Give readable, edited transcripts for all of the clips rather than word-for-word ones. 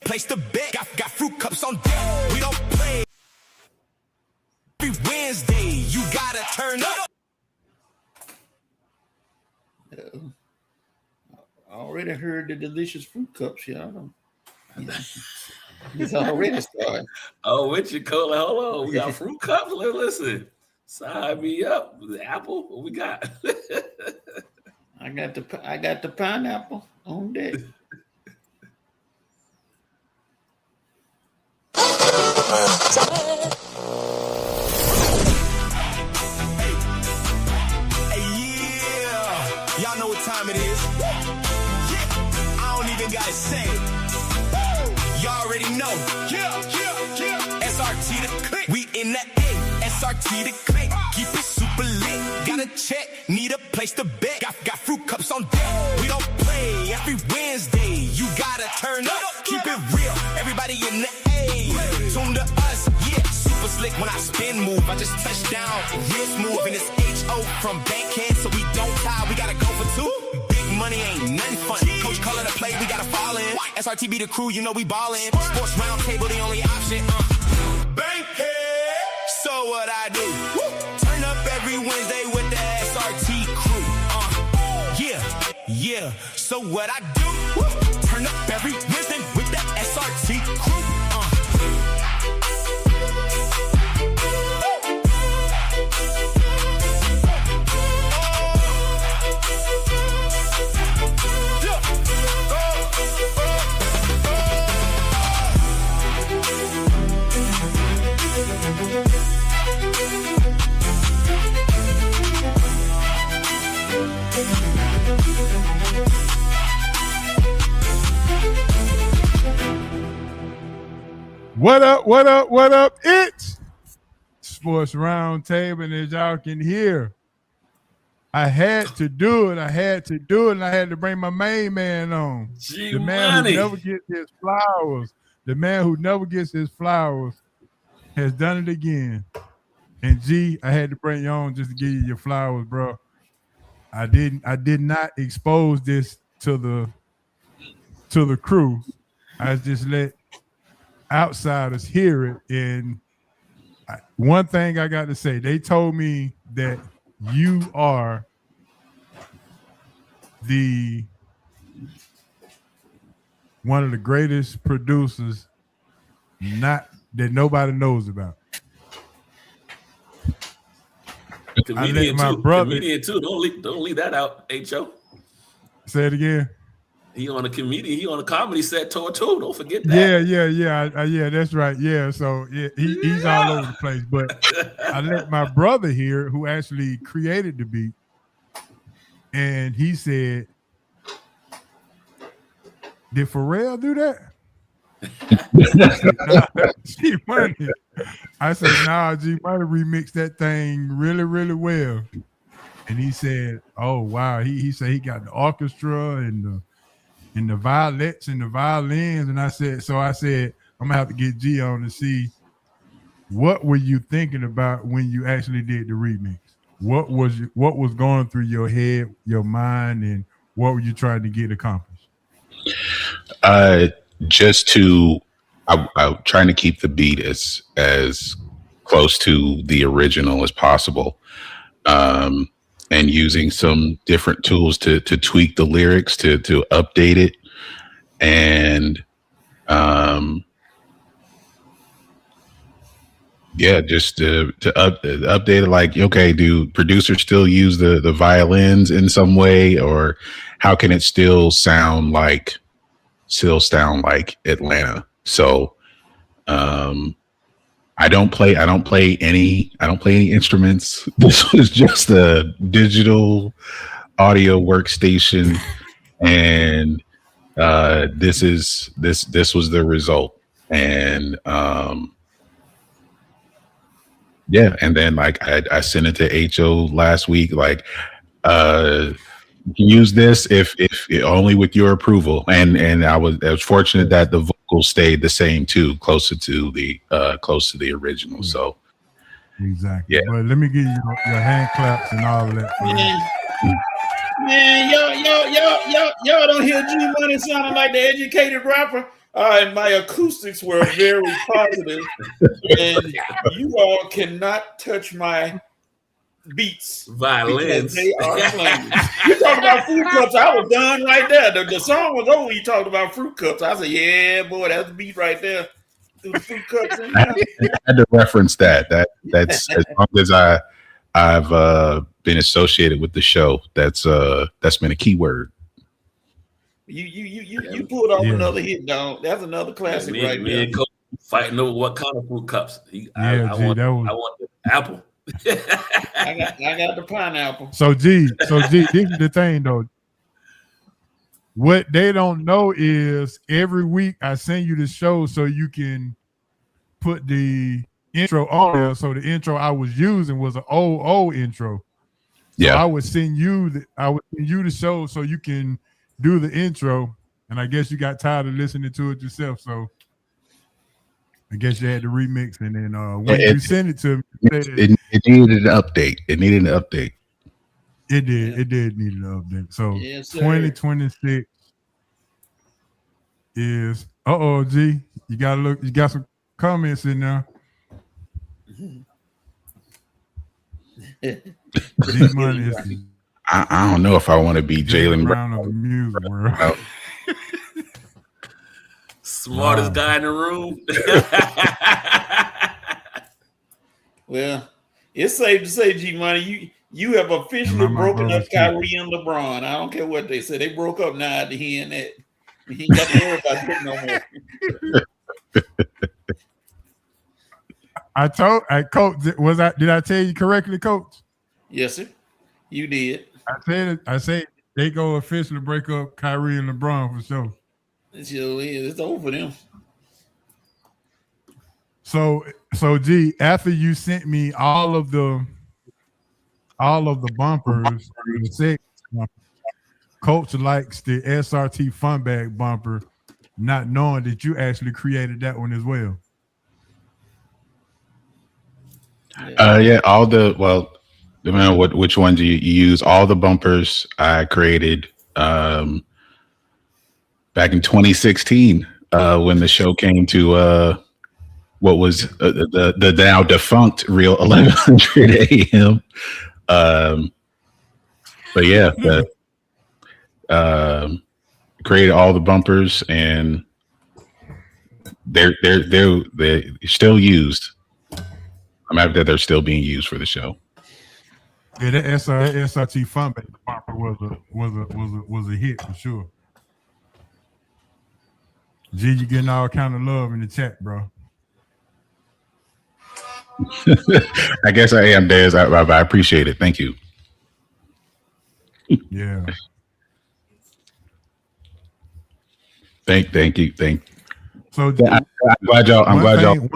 place to bet. Got fruit cups on deck. We don't play. Every Wednesday, you gotta turn up. I already heard the delicious fruit cups, y'all. It's already started. Oh, with you, Cola. Hold on. We got fruit cups. Listen, sign me up. The apple. What we got? I got the pineapple on deck. Y'all know what time it is. Yeah, I don't even gotta say it. Y'all already know. Yeah. SRT the click. We in the A. SRT the click. Keep it super lit. Got a check. Need a place to bet. Got fruit cups on deck. We don't play. Every Wednesday, you gotta turn up. Keep it real. Everybody in the A. Tune to us. Yeah. Super slick when I spin move. I just touch down. Real smooth. And it's H.O. from Bankhead. So we don't tie. We gotta go for two. Big money ain't nothing fun. Coach call it a play. We gotta fall in. SRT be the crew. You know we ballin'. Sports round table. The only option. Bankhead. So what I do? Turn up every Wednesday with the SRT crew. Yeah. So what I do? Turn up every Wednesday with the SRT crew. What up? It's Sports Roundtable, and as y'all can hear, I had to do it, and I had to bring my main man on. The man who never gets his flowers. The man who never gets his flowers has done it again. And G, I had to bring you on just to give you your flowers, bro. I did not expose this to the crew. I just let outsiders hear it. And one thing I got to say, they told me that you are one of the greatest producers that nobody knows about. Comedian too. Don't leave that out, H.O. Say it again. He on a comedian. He on a comedy set tour too. Don't forget that. Yeah. That's right. Yeah. So he's all over the place. But I let my brother hear, who actually created the beat, and he said, "Did Pharrell do that?" G Money. I said, "Nah, G Money remixed that thing really, really well." And he said, "Oh wow." He said he got the orchestra and the violets and the violins. And I said, I'm gonna have to get G on to see, what were you thinking about when you actually did the remix? What was going through your head, your mind, and what were you trying to get accomplished? I'm trying to keep the beat as close to the original as possible. And using some different tools to tweak the lyrics, to update it. And just to update it, like, okay, do producers still use the violins in some way, or how can it still sound like Atlanta? So I don't play any instruments. This was just a digital audio workstation, and this was the result. And and then like I sent it to H.O. last week, like use this if only with your approval. And I was fortunate that the vocals stayed the same too, close to the original. So exactly. Yeah. But let me give you your hand claps and all of that. Man, y'all don't hear G Money sounding like the educated rapper All right, my acoustics were very positive, and you all cannot touch my beats Violins. because they are playing. You talking about fruit cups? I was done right there. The song was over. You talked about fruit cups. I said, "Yeah, boy, that's the beat right there." The fruit cups. In I had to reference that. That's as long as I've been associated with the show. That's been a key word. You pulled off another hit, dog. That's another classic right me there. and Coach fighting over what kind of fruit cups. I want the apple. I got the pineapple. So G, this is the thing though. What they don't know is every week I send you the show so you can put the intro on there. So the intro I was using was an old intro. So Yeah. I would send you the show so you can do the intro. And I guess you got tired of listening to it yourself. So I guess you had to remix, and then when you send it to me, it needed an update. It needed an update. it did need an update. So Yes, sir. 2026 is G. You gotta look. You got some comments in there. G Money is I don't know if I want to be Jalen Brown Brown. of the music world. Smartest guy in the room. Well, it's safe to say, G Money, you have officially My broken up brother's Kyrie and LeBron. I don't care what they say. They broke up now after hearing that. He ain't got to worry about that no more. Coach, did I tell you correctly, Coach? Yes, sir. You did. I said they go officially break up Kyrie and LeBron for sure. It sure is. It's over for them. So G, after you sent me all of the bumpers, the six bumper, Coach likes the SRT Fun Bag bumper, not knowing that you actually created that one as well. Yeah, depending on which ones you use, all the bumpers I created back in 2016 when the show came to what was the now defunct Real 1100 AM. But yeah, created all the bumpers, and they're still used. I'm happy that they're still being used for the show. Yeah, that SRT Fun Bag bumper was a hit for sure. G, you getting all kind of love in the chat, bro. I guess I am, Dez. I appreciate it. Thank you. Yeah. Thank you. So I'm glad y'all.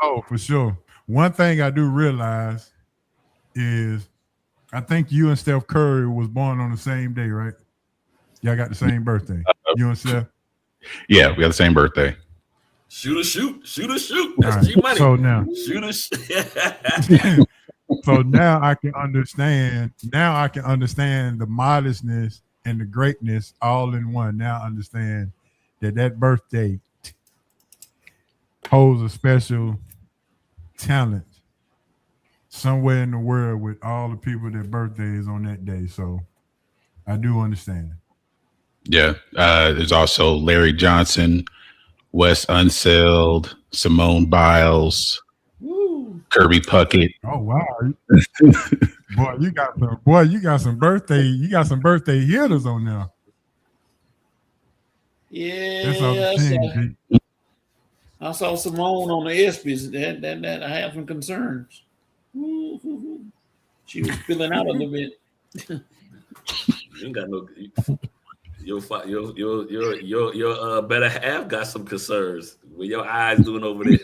Oh, for sure. One thing I do realize is I think you and Steph Curry was born on the same day, right? Y'all got the same birthday. You and Steph? Yeah, we got the same birthday. Shoot a shoot. That's Right. G Money. So now, Shoot a shoot. so now I can understand. Now I can understand the modestness and the greatness all in one. Now I understand that birthday holds a special talent somewhere in the world with all the people that birthday is on that day. So I do understand. Yeah, there's also Larry Johnson, Wes Unseld, Simone Biles, Kirby Puckett. Oh wow, boy, you got some birthday hitters on there. That's all Yeah, the thing, G. I saw Simone on the ESPYs. That I have some concerns. She was filling out a little bit. You ain't got no. Your better half got some concerns. What your eyes doing over there?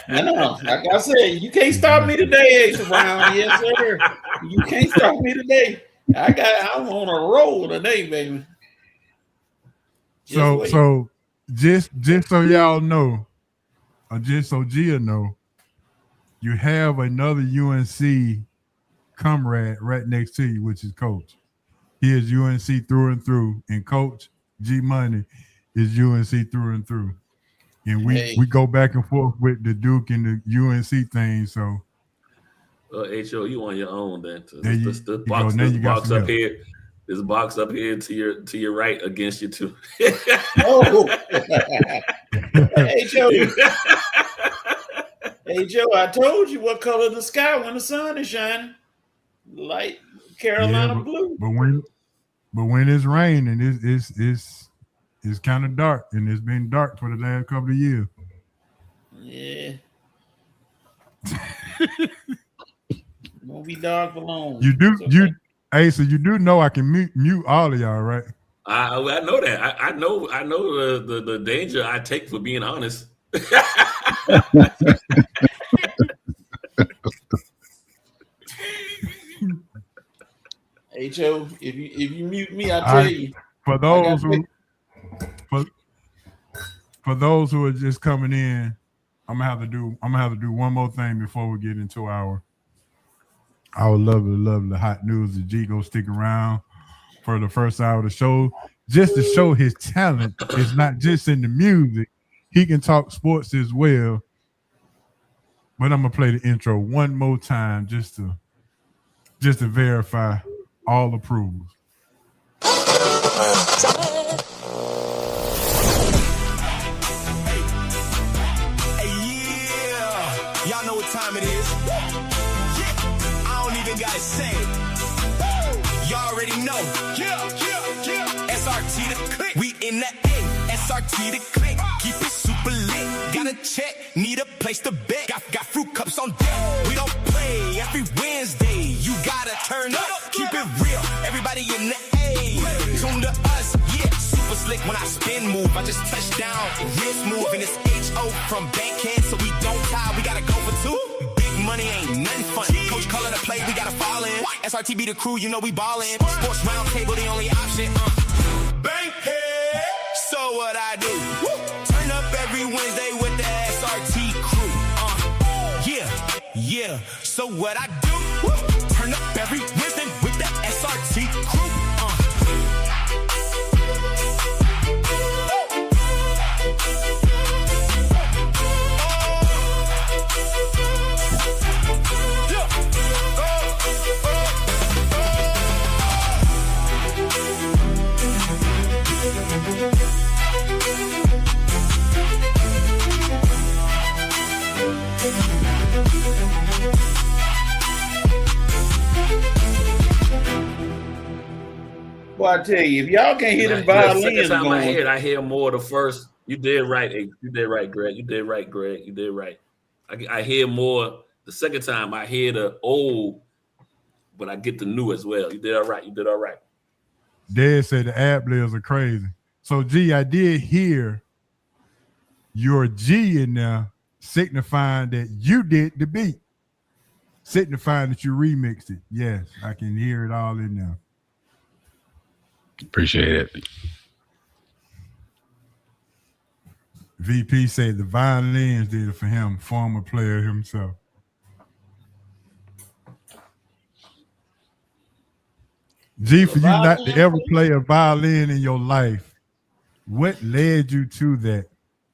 No, like I said, you can't stop me today, Ace Brown. Yes, sir. You can't stop me today. I'm on a roll today, baby. So just so y'all know, or just so Gia know, you have another UNC comrade right next to you, which is Coach. He is UNC through and through, and Coach G Money is UNC through and through. And we go back and forth with the Duke and the UNC thing. So HO, you on your own then. This box up here. This box up here to your right against you too. Oh, hey Joe. Hey Joe, I told you what color the sky when the sun is shining. Light Carolina blue. But when it's raining, it's kind of dark, and it's been dark for the last couple of years. Yeah. Won't be dark for long. So you do know I can mute all of y'all, right? I know that. I know the danger I take for being honest. Hey Joe, if you mute me, I'll tell you. For those who are just coming in, I'm gonna have to do one more thing before we get into our lovely hot news. The G go stick around for the first hour of the show just to show his talent. It's not just in the music; he can talk sports as well. But I'm gonna play the intro one more time just to verify all approvals. Y'all know what time it is. I don't even gotta say it. Y'all already know. SRT the click. We in the A. SRT the click. Keep it super lit. Got a check. Need a place to bet. Got fruit cups on deck. We don't play every Wednesday. You gotta turn up. Keep it real. Everybody in the A. Tune to us. Yeah. Super slick when I spin move. I just touch down. Wrist move and it's HO from Bankhead. So we don't tie. We gotta go for two. Big money ain't nothing fun. Coach color the play. We gotta fall in. SRT be the crew. You know we ballin'. Sports round table the only option. Bankhead. So what I do? Turn up every Wednesday with the SRT crew. Yeah. So what I do? Turn up every Wednesday with the SRT crew. Well, I tell you, if y'all can't hear them violins going, going, my head, I hear more the first. You did right. You did right, Greg. You did right, Greg. You did right. I hear more the second time. I hear the old, but I get the new as well. You did all right. You did all right. Dad said the ad libs are crazy. So, G, I did hear your G in there signifying that you did the beat, signifying that you remixed it. Yes, I can hear it all in there. Appreciate it. VP said the violins did it for him, former player himself. G, for you not to ever play a violin in your life, what led you to that?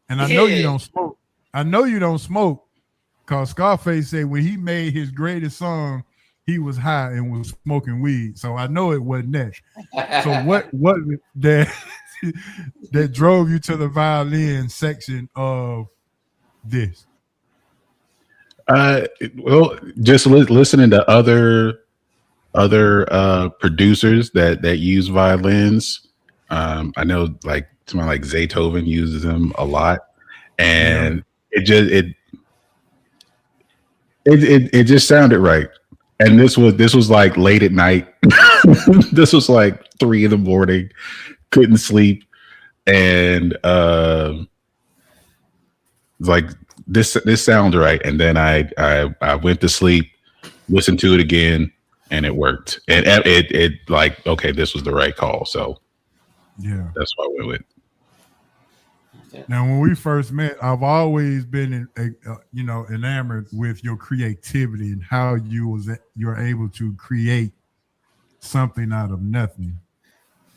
And I know you don't smoke. Because Scarface said when he made his greatest song, he was high and was smoking weed. So I know it wasn't that. So what that drove you to the violin section of this? Well, just listening to other producers that use violins. I know like someone like Zaytoven uses them a lot, and it just sounded right. And this was like late at night. This was like 3 a.m. Couldn't sleep, and like this sounds right. And then I went to sleep, listened to it again, and it worked. And it like, okay, this was the right call. So yeah, that's why I went with. Now, when we first met, I've always been, enamored with your creativity and how you're able to create something out of nothing.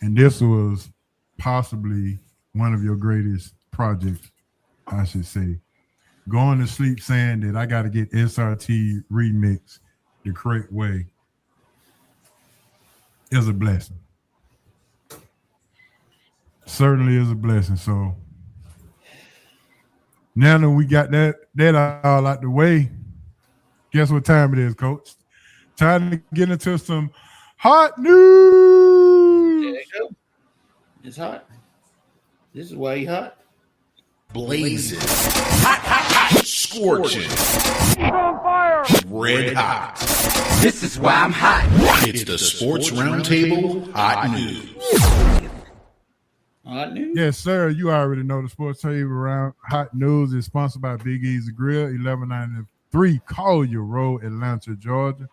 And this was possibly one of your greatest projects, I should say. Going to sleep saying that I got to get SRT remixed the correct way is a blessing. Certainly is a blessing. So now that we got that all out the way, guess what time it is, Coach? Time to get into some hot news. There you go. It's hot. This is why he hot. Blazing. Hot. Scorching. On fire. Red hot. This is why I'm hot. It's the Sports Roundtable Hot News. Hot news? Yes, sir. You already know the Sports Table Round Hot News is sponsored by Big Easy Grill, 1193 Collier Road, Atlanta, Georgia.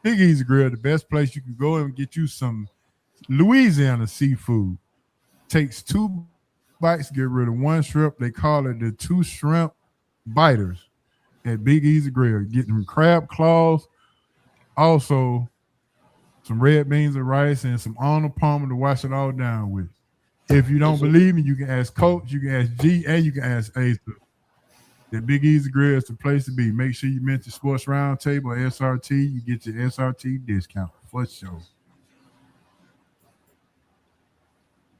Big Easy Grill, the best place you can go and get you some Louisiana seafood. Takes 2 bites, get rid of 1 shrimp. They call it the 2 shrimp biters at Big Easy Grill. Get them crab claws, also some red beans and rice, and some Arnold Palmer to wash it all down with. If you don't believe me, you can ask Coach, you can ask G, and you can ask Ace. The Big Easy Grill is the place to be. Make sure you mention Sports Roundtable or SRT. You get your SRT discount for sure.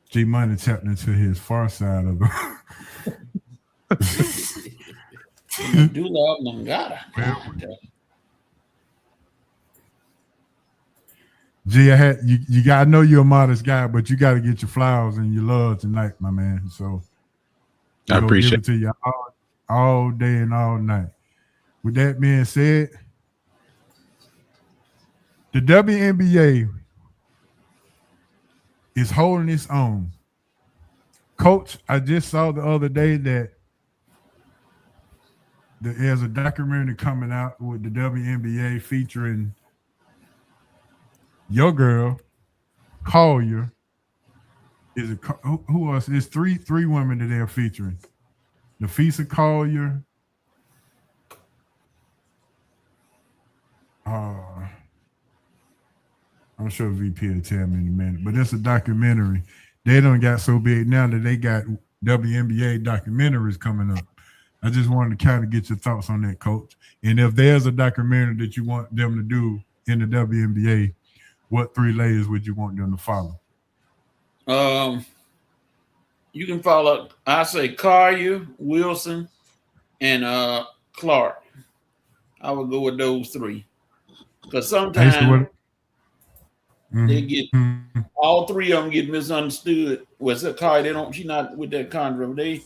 G Money tapped into his far side of the. Dula Mangata. G, you gotta know you're a modest guy, but you gotta get your flowers and your love tonight, my man. So I appreciate it to you all day and all night. With that being said, the WNBA is holding its own. Coach, I just saw the other day that there's a documentary coming out with the WNBA featuring your girl, Collier. Is it who else? There's three women that they're featuring. Nafisa Collier. I'm sure VP will tell me in a minute, but it's a documentary. They done got so big now that they got WNBA documentaries coming up. I just wanted to kind of get your thoughts on that, Coach. And if there's a documentary that you want them to do in the WNBA, what 3 layers would you want them to follow? You can follow, I say Collier, Wilson, and Clark. I would go with those 3. Because sometimes they get all 3 of them get misunderstood. Well, Collier, she's not with that contract. They,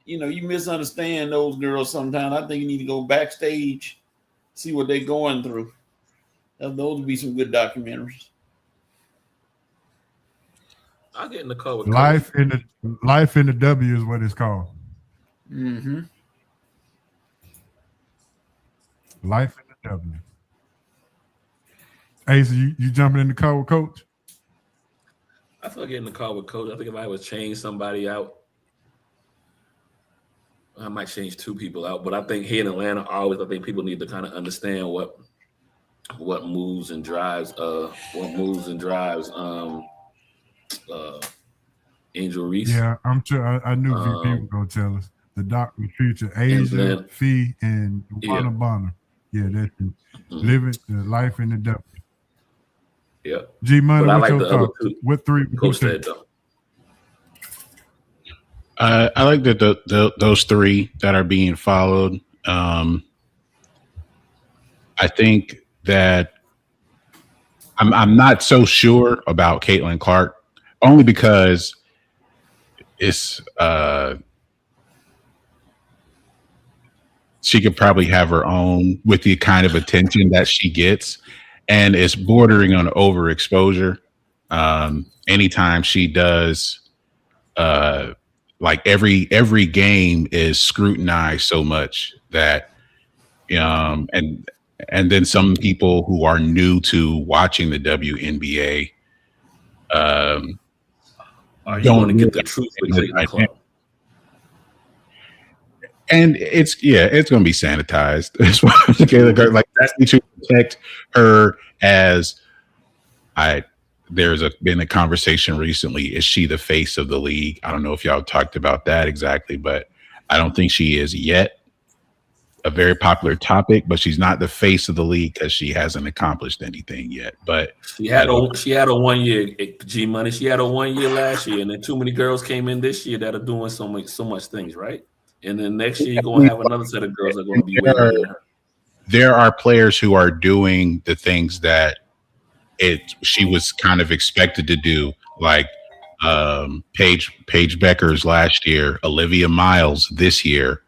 you misunderstand those girls sometimes. I think you need to go backstage, see what they're going through. Those would be some good documentaries. I'll get in the car with Life in the W is what it's called. Mm-hmm. Life in the W. Hey, so you jumping in the car with Coach? I feel get in the car with Coach. I think if I would change somebody out, I might change 2 people out. But I think here in Atlanta, I think people need to kind of understand what moves and drives Angel Reese. Yeah, I'm sure. I knew VP was gonna tell us. The doc would feature Asia, Fee, and Juana Bonner. Yeah, that's it. Living the life in the W. Yeah. G Money, but I what's like your the other thoughts? 2. What 3? Coach said though. I like that those 3 that are being followed. I think that I'm not so sure about Caitlin Clark, only because it's she could probably have her own with the kind of attention that she gets, and it's bordering on overexposure. Anytime she does, like every game is scrutinized so much that, and then some people who are new to watching the WNBA don't want to get the truth with Caitlin Clark. And it's going to be sanitized. Like that's to protect her as been a conversation recently. Is she the face of the league? I don't know if y'all talked about that exactly, but I don't think she is yet. A very popular topic, but she's not the face of the league because she hasn't accomplished anything yet. But she had a 1 year G Money. She had a 1 year last year, and then too many girls came in this year that are doing so much things, right? And then next year you're gonna have another set of girls that are gonna be waiting. There are players who are doing the things that she was kind of expected to do, like Paige Beckers last year, Olivia Miles this year.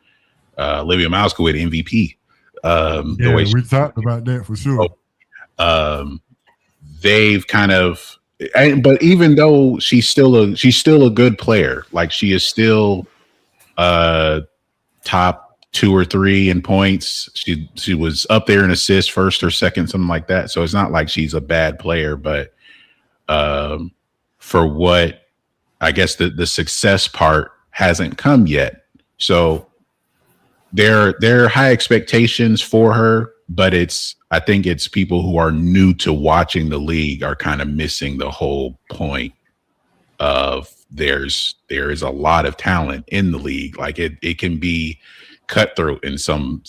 Olivia Miles could win MVP. We talked about that for sure. They've kind of, but even though she's still a good player, like she is still top 2 or 3 in points. She was up there in assists, first or second, something like that. So it's not like she's a bad player, but for what I guess the success part hasn't come yet. So there are high expectations for her, but I think it's people who are new to watching the league are kind of missing the whole point of there is a lot of talent in the league. Like it can be cutthroat in some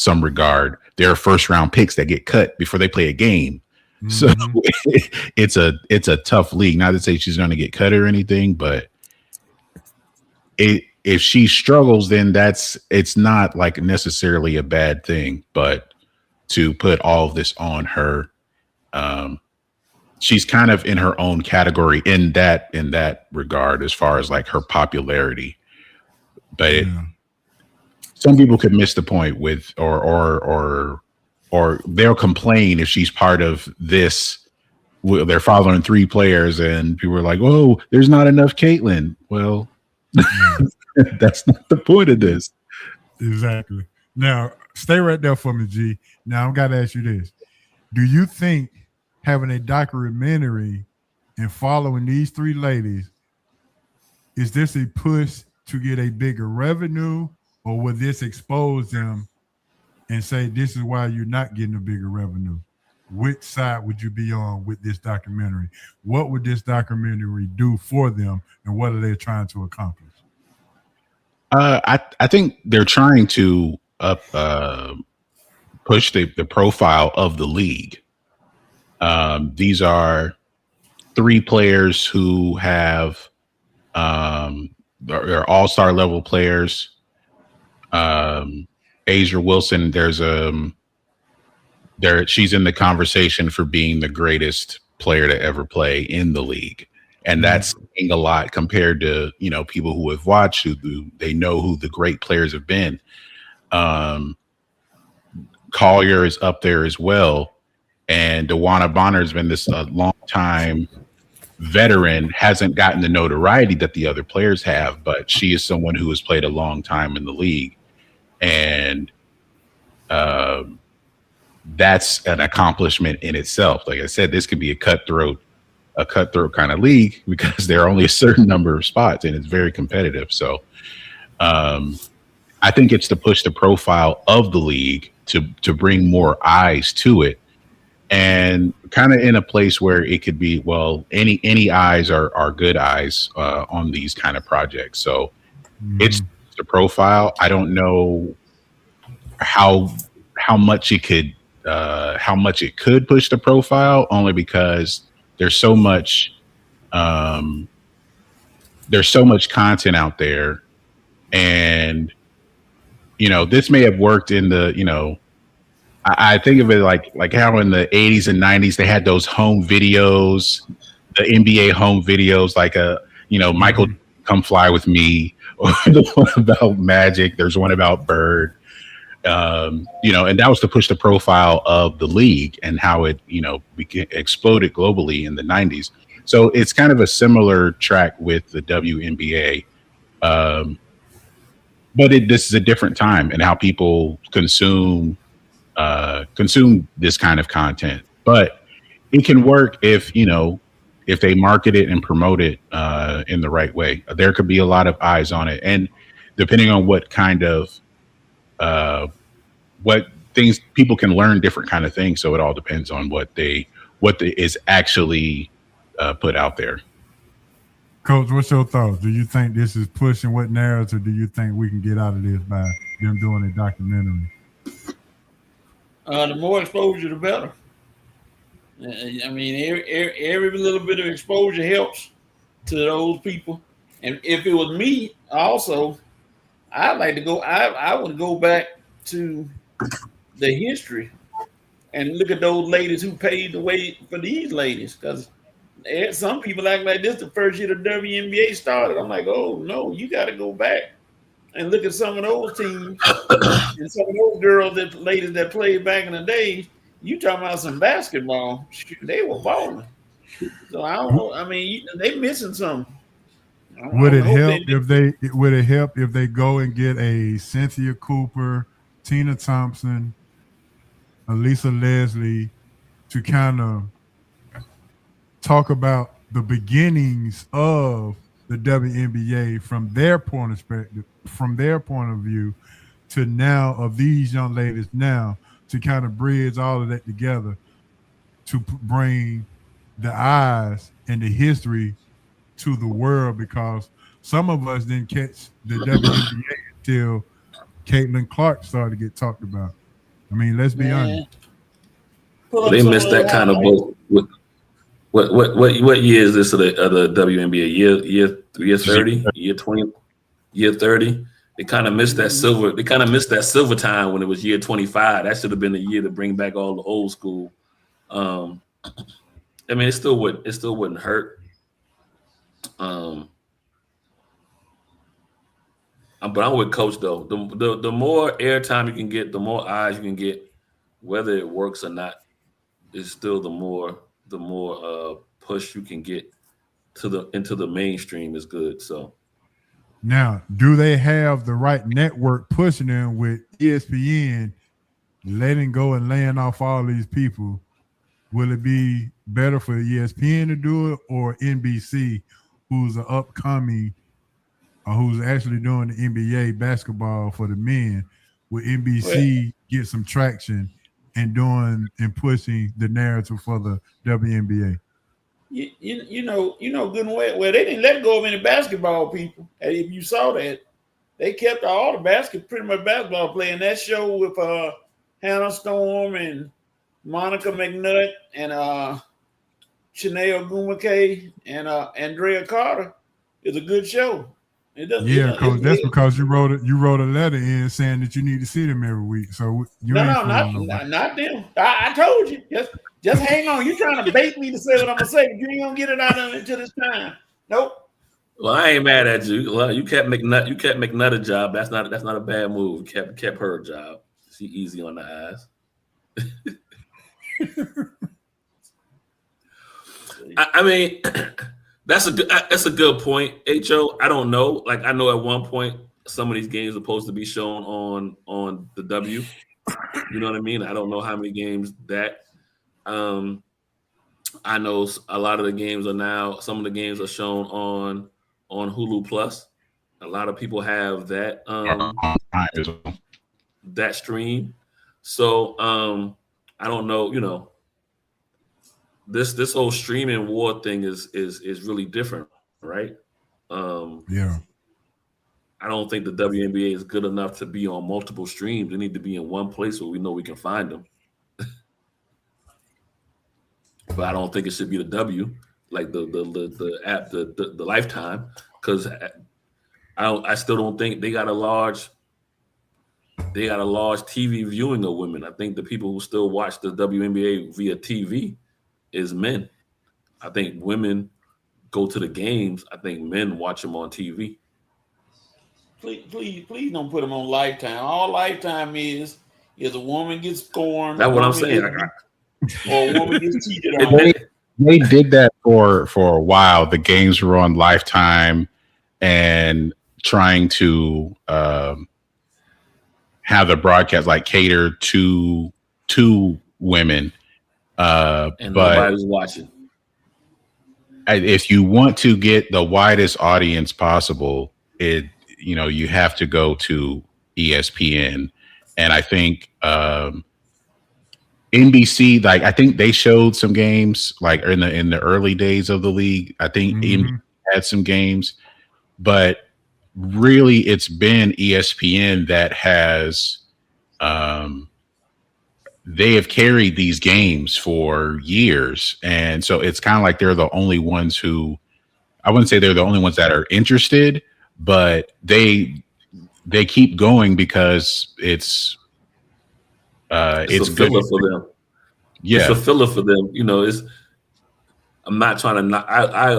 regard. There are first round picks that get cut before they play a game. Mm-hmm. So it's a tough league. Not to say she's going to get cut or anything, but if she struggles, then it's not like necessarily a bad thing, but to put all of this on her, she's kind of in her own category in that regard, as far as like her popularity. But some people could miss the point with, or they'll complain if she's part of this. They're following 3 players and people are like, "Oh, there's not enough Caitlyn." Well, that's not the point of this. Exactly. Now, stay right there for me, G. Now, I've got to ask you this. Do you think having a documentary and following these 3 ladies, is this a push to get a bigger revenue, or would this expose them and say, this is why you're not getting a bigger revenue? Which side would you be on with this documentary? What would this documentary do for them, and what are they trying to accomplish? I think they're trying to push the profile of the league. These are 3 players who have are all-star level players. A'ja Wilson, she's in the conversation for being the greatest player to ever play in the league. And that's saying a lot compared to, people who have watched, who they know who the great players have been. Collier is up there as well. And DeWanna Bonner has been this long time veteran, hasn't gotten the notoriety that the other players have, but she is someone who has played a long time in the league. And that's an accomplishment in itself. Like I said, this could be a cutthroat kind of league because there are only a certain number of spots and it's very competitive. So I think it's to push the profile of the league to bring more eyes to it, and kind of in a place where it could be, well, any eyes are good eyes on these kind of projects. So it's the profile. I don't know how much it could push the profile, only because there's so much content out there. And this may have worked in the I think of it like how in the 80s and 90s they had those home videos, the NBA home videos, like Michael Come Fly With Me, or the one about Magic. There's one about Bird. And that was to push the profile of the league and how it, exploded globally in the 90s. So it's kind of a similar track with the WNBA. But this is a different time and how people consume this kind of content. But it can work if they market it and promote it in the right way. There could be a lot of eyes on it. And depending on what kind of what things people can learn different kind of things. So it all depends on what they is actually put out there. Coach, what's your thoughts? Do you think this is pushing what narrative do you think we can get out of this by them doing a documentary? The more exposure, the better. I mean, every little bit of exposure helps to those people. And if it was me, also, I'd like to go. I would go back to the history and look at those ladies who paved the way for these ladies. Because some people act like this the first year the WNBA started. I'm like, oh no, you got to go back and look at some of those teams and some of those girls, ladies that played back in the day. You talking about some basketball? They were balling. So I don't know. I mean, they missing something. Would it help if they go and get a Cynthia Cooper, Tina Thompson, Elisa Leslie to kind of talk about the beginnings of the WNBA from their point of view to now of these young ladies now, to kind of bridge all of that together to bring the eyes and the history to the world, because some of us didn't catch the WNBA until Caitlin Clark started to get talked about. I mean, let's be honest. They missed that kind of boat. What year is this of the WNBA? Year 30, year 20, year 30. They kind of missed that silver. They kind of missed that silver time when it was year 25. That should have been the year to bring back all the old school. I mean, it still wouldn't hurt. But I'm with Coach though. The more airtime you can get, the more eyes you can get, whether it works or not, is still the more push you can get into the mainstream is good. So now, do they have the right network pushing them with ESPN letting go and laying off all these people? Will it be better for ESPN to do it, or NBC, who's an upcoming or who's actually doing the NBA basketball for the men? Will NBC get some traction and pushing the narrative for the WNBA? You know good and well. Well, they didn't let go of any basketball people. And if you saw that, they kept all the pretty much basketball playing. That show with Hannah Storm and Monica McNutt and Chanel Gumake and Andrea Carter is a good show. It doesn't. Yeah, Coach. That's because you wrote a letter in saying that you need to see them every week. So not them. I told you. Just hang on. You're trying to bait me to say what I'm gonna say. You ain't gonna get it out of it until this time. Nope. Well, I ain't mad at you. Well, you kept McNutt a job. That's not a bad move. Kept her a job. She easy on the eyes. I mean, that's a good point, Ho. I don't know. Like, I know at one point some of these games are supposed to be shown on the W. You know what I mean? I don't know how many games that. I know a lot of the games are now. Some of the games are shown on Hulu Plus. A lot of people have that that stream. So I don't know. You know, this whole streaming war thing is really different, right? Yeah. I don't think the WNBA is good enough to be on multiple streams. They need to be in one place where we know we can find them. But I don't think it should be the W, like the app, the Lifetime, because I still don't think they got a large TV viewing of women. I think the people who still watch the WNBA via TV is men. I think women go to the games. I think men watch them on TV. Please don't put them on Lifetime. All Lifetime is a woman gets scorned. That's what I'm saying. Or a woman gets cheated on. They did that for a while. The games were on Lifetime and trying to have the broadcast like cater to women. And nobody was watching. If you want to get the widest audience possible, you have to go to ESPN. And I think NBC, like I think they showed some games like in the early days of the league. I think NBC had some games, but really it's been ESPN that has they have carried these games for years. And so it's kind of like they're the only ones who, I wouldn't say they're the only ones that are interested, but they keep going because it's a good filler for them. Yeah, it's a filler for them. You know, I'm not trying to not. I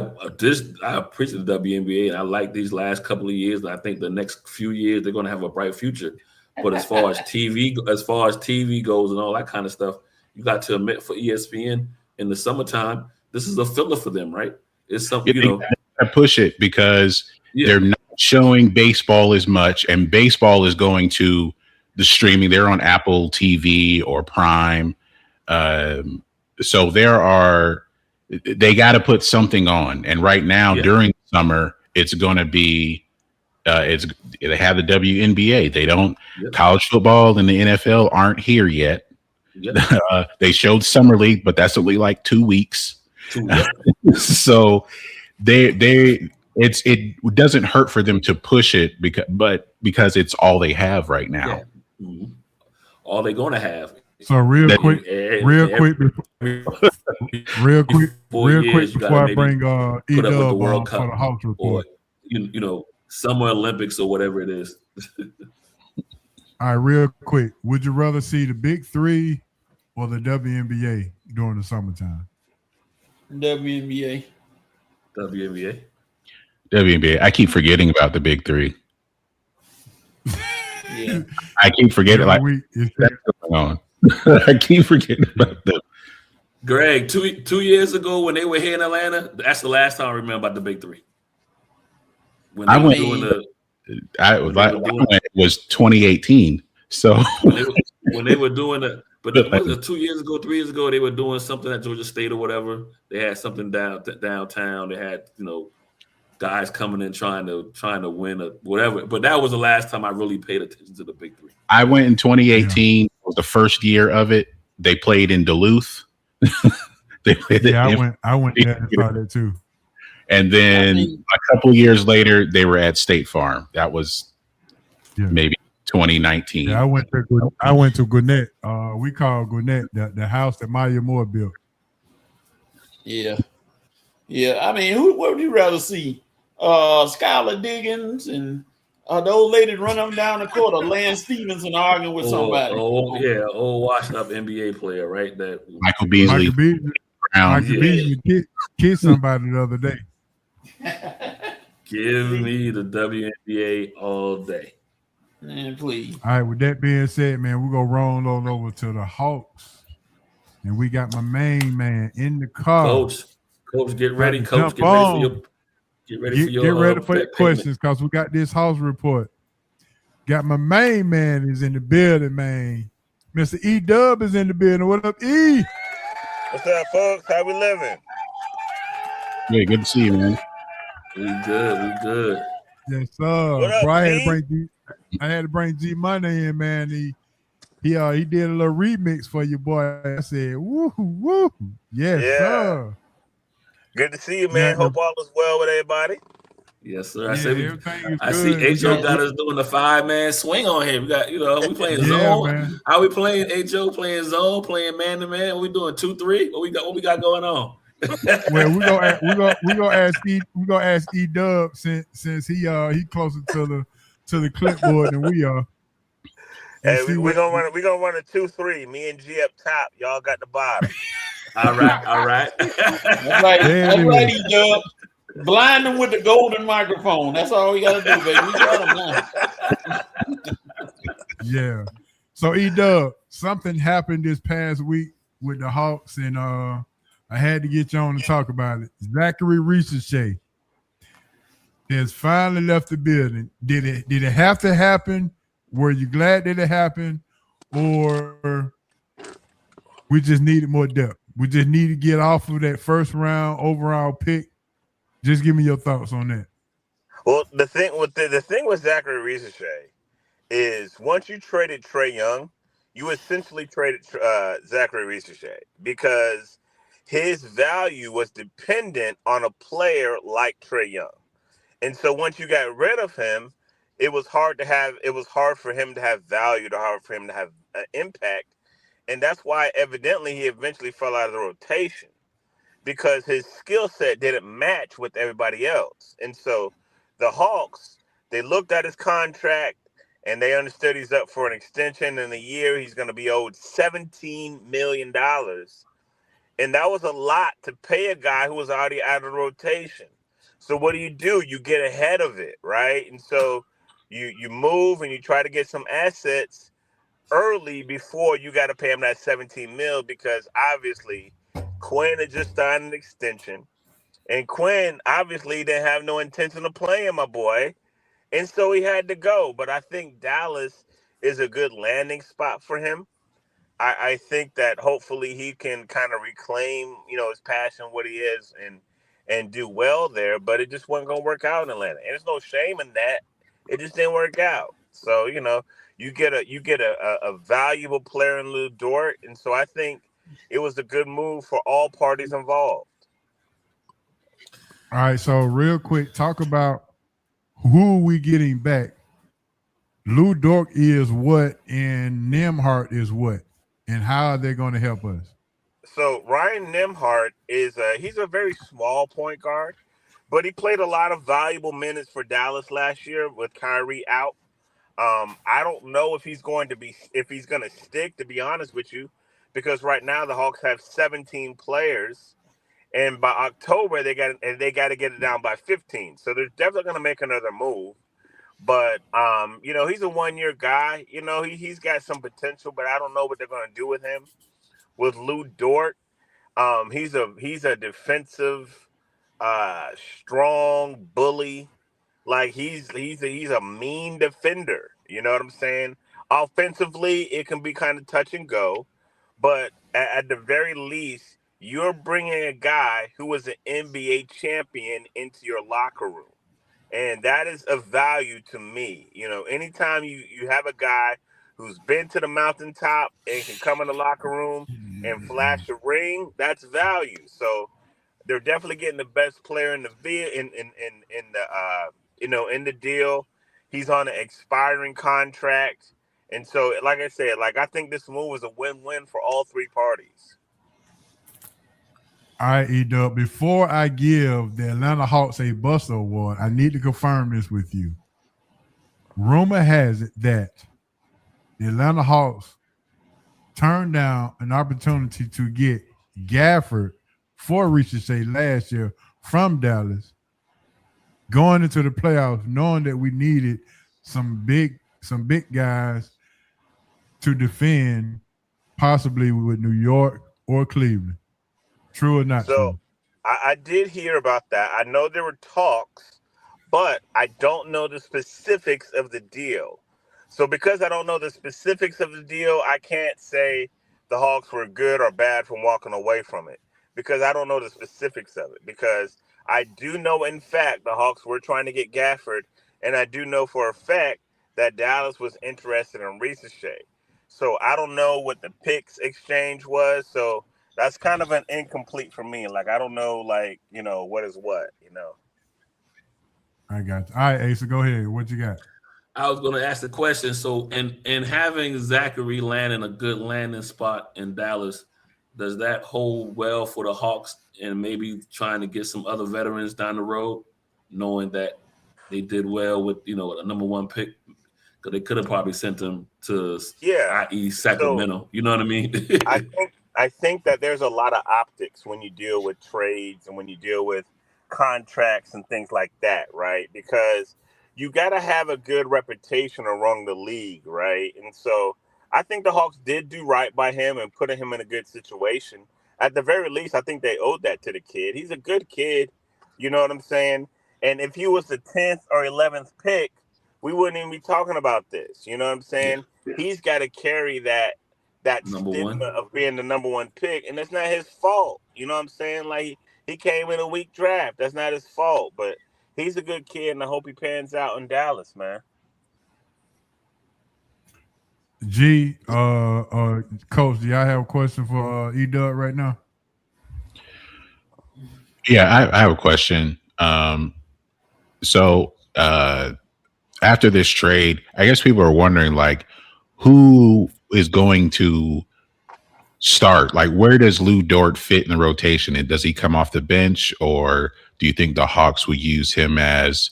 appreciate the WNBA, and I like these last couple of years. I think the next few years they're going to have a bright future. But as far as TV goes and all that kind of stuff, you got to admit for ESPN in the summertime, this is a filler for them, right? It's something, I push it because they're not showing baseball as much, and baseball is going to the streaming. They're on Apple TV or Prime, so they got to put something on. And right now during summer, it's going to be. They have the WNBA. They don't. College football and the NFL aren't here yet. They showed Summer League, but that's only like 2 weeks. So it doesn't hurt for them to push it because it's all they have right now. All they're going to have. So real quick before I bring E-Dub on for the Hawks report. Or, Summer Olympics or whatever it is. All right, real quick. Would you rather see the Big Three or the WNBA during the summertime? WNBA. I keep forgetting about the Big Three. Yeah. I keep forgetting that's going on. I keep forgetting about them. Greg, 2 years ago when they were here in Atlanta, that's the last time I remember about the Big Three. When they were doing it was 2018. So when they were doing it, but it was 2 years ago, 3 years ago, they were doing something at Georgia State or whatever. They had something downtown. They had guys coming in trying to win or whatever. But that was the last time I really paid attention to the Big Three. I went in 2018. It was the first year of it. They played in Duluth. I went there and saw that too. And then a couple of years later, they were at State Farm. That was maybe 2019. Yeah, I went to Gwinnett. We call Gwinnett the house that Maya Moore built. Yeah. I mean, what would you rather see? Skylar Diggins and the old lady run up and down the court, or Lance Stevenson arguing with somebody? Old washed up NBA player, right? That Michael Beasley. Michael Beasley kissed somebody the other day. Give me the WNBA all day. Man, please. All right, with that being said, man, we're going to roll on over to the Hawks. And we got my main man in the car. Coach, get ready. Coach, get ready for your questions because we got this Hawks report. Got my main man is in the building, man. Mr. E-Dub is in the building. What up, E? What's up, folks? How we living? Yeah, good to see you, man. We good. Yes, sir. What up, Bro, I had to bring G Money in, man. He did a little remix for you, boy. I said, woo. Yes, sir. Good to see you, man. Hope all is well with everybody. Yes, sir. I see HO got us doing the 5-man swing on here. We got, we playing zone. Man. How we playing HO, playing zone, playing man-to-man? We doing 2-3? What we got going on? Well, we gonna ask E-Dub since he closer to the clipboard than we are. Hey, we're gonna run a 2-3. Me and G up top. Y'all got the bottom. All right. That's right, E-Dub. Blind them with the golden microphone. That's all we got to do, baby. We got them blind. Yeah. So, E-Dub, something happened this past week with the Hawks, and I had to get you on to talk about it. Zachary Risacher has finally left the building. Did it have to happen? Were you glad that it happened? Or we just needed more depth? We just need to get off of that first round overall pick. Just give me your thoughts on that. Well, the thing with Zachary Risacher is once you traded Trae Young, you essentially traded Zachary Ricochet because his value was dependent on a player like Trae Young. And so once you got rid of him, it was hard for him to have value, hard for him to have impact. And that's why evidently he eventually fell out of the rotation because his skill set didn't match with everybody else. And so the Hawks, they looked at his contract and they understood he's up for an extension in a year. He's going to be owed $17 million. And that was a lot to pay a guy who was already out of the rotation. So what do? You get ahead of it, right? And so you move and you try to get some assets early before you got to pay him that 17 mil because obviously Quinn had just signed an extension. And Quinn obviously didn't have no intention of playing my boy. And so he had to go. But I think Dallas is a good landing spot for him. I think that hopefully he can kind of reclaim, his passion, what he is, and do well there. But it just wasn't going to work out in Atlanta. And there's no shame in that. It just didn't work out. So, you get a valuable player in Lou Dort. And so I think it was a good move for all parties involved. All right, so real quick, talk about who are we getting back. Lou Dort is what and Nembhard is what, and how are they going to help us? So Ryan Nembhard he's a very small point guard, but he played a lot of valuable minutes for Dallas last year with Kyrie out. I don't know if he's going to stick, to be honest with you, because right now the Hawks have 17 players, and by October they got to get it down by 15. So they're definitely going to make another move. But he's a 1-year guy. He's got some potential, but I don't know what they're going to do with him. With Lou Dort, he's a defensive, strong bully. Like he's a mean defender. You know what I'm saying? Offensively, it can be kind of touch and go, but at the very least, you're bringing a guy who was an NBA champion into your locker room, and that is of value to me. Anytime you have a guy who's been to the mountaintop and can come in the locker room and flash a ring, that's value. So they're definitely getting the best player in the deal. He's on an expiring contract. And so, like I said, I think this move is a win-win for all three parties. All right, E-Dub, before I give the Atlanta Hawks a Buster Award, I need to confirm this with you. Rumor has it that the Atlanta Hawks turned down an opportunity to get Gafford for Ricochet last year from Dallas, going into the playoffs, knowing that we needed some big guys to defend, possibly with New York or Cleveland. True or not true? I did hear about that. I know there were talks, but I don't know the specifics of the deal. So because I don't know the specifics of the deal, I can't say the Hawks were good or bad from walking away from it because I don't know the specifics of it. Because I do know, in fact, the Hawks were trying to get Gafford, and I do know for a fact that Dallas was interested in Ricochet. So I don't know what the picks exchange was. So that's kind of an incomplete for me. I don't know, what is what, I got you. All right, Asa, go ahead. What you got? I was going to ask the question. So, in having Zachary land in a good landing spot in Dallas, does that hold well for the Hawks and maybe trying to get some other veterans down the road, knowing that they did well with, a number one pick? Because they could have probably sent them to, i.e. Sacramento. So, you know what I mean? I think that there's a lot of optics when you deal with trades and when you deal with contracts and things like that, right? Because you got to have a good reputation around the league, right? And so I think the Hawks did do right by him and putting him in a good situation. At the very least, I think they owed that to the kid. He's a good kid, you know what I'm saying? And if he was the 10th or 11th pick, we wouldn't even be talking about this, you know what I'm saying? Yeah. He's got to carry that stigma of being the number one pick, and it's not his fault. You know what I'm saying? He came in a weak draft. That's not his fault, but he's a good kid, and I hope he pans out in Dallas, man. G, Coach, do y'all have a question for E-Dub right now? Yeah, I have a question. So after this trade, I guess people are wondering, like, who is going to start? Like, where does Lou Dort fit in the rotation? And does he come off the bench, or do you think the Hawks would use him as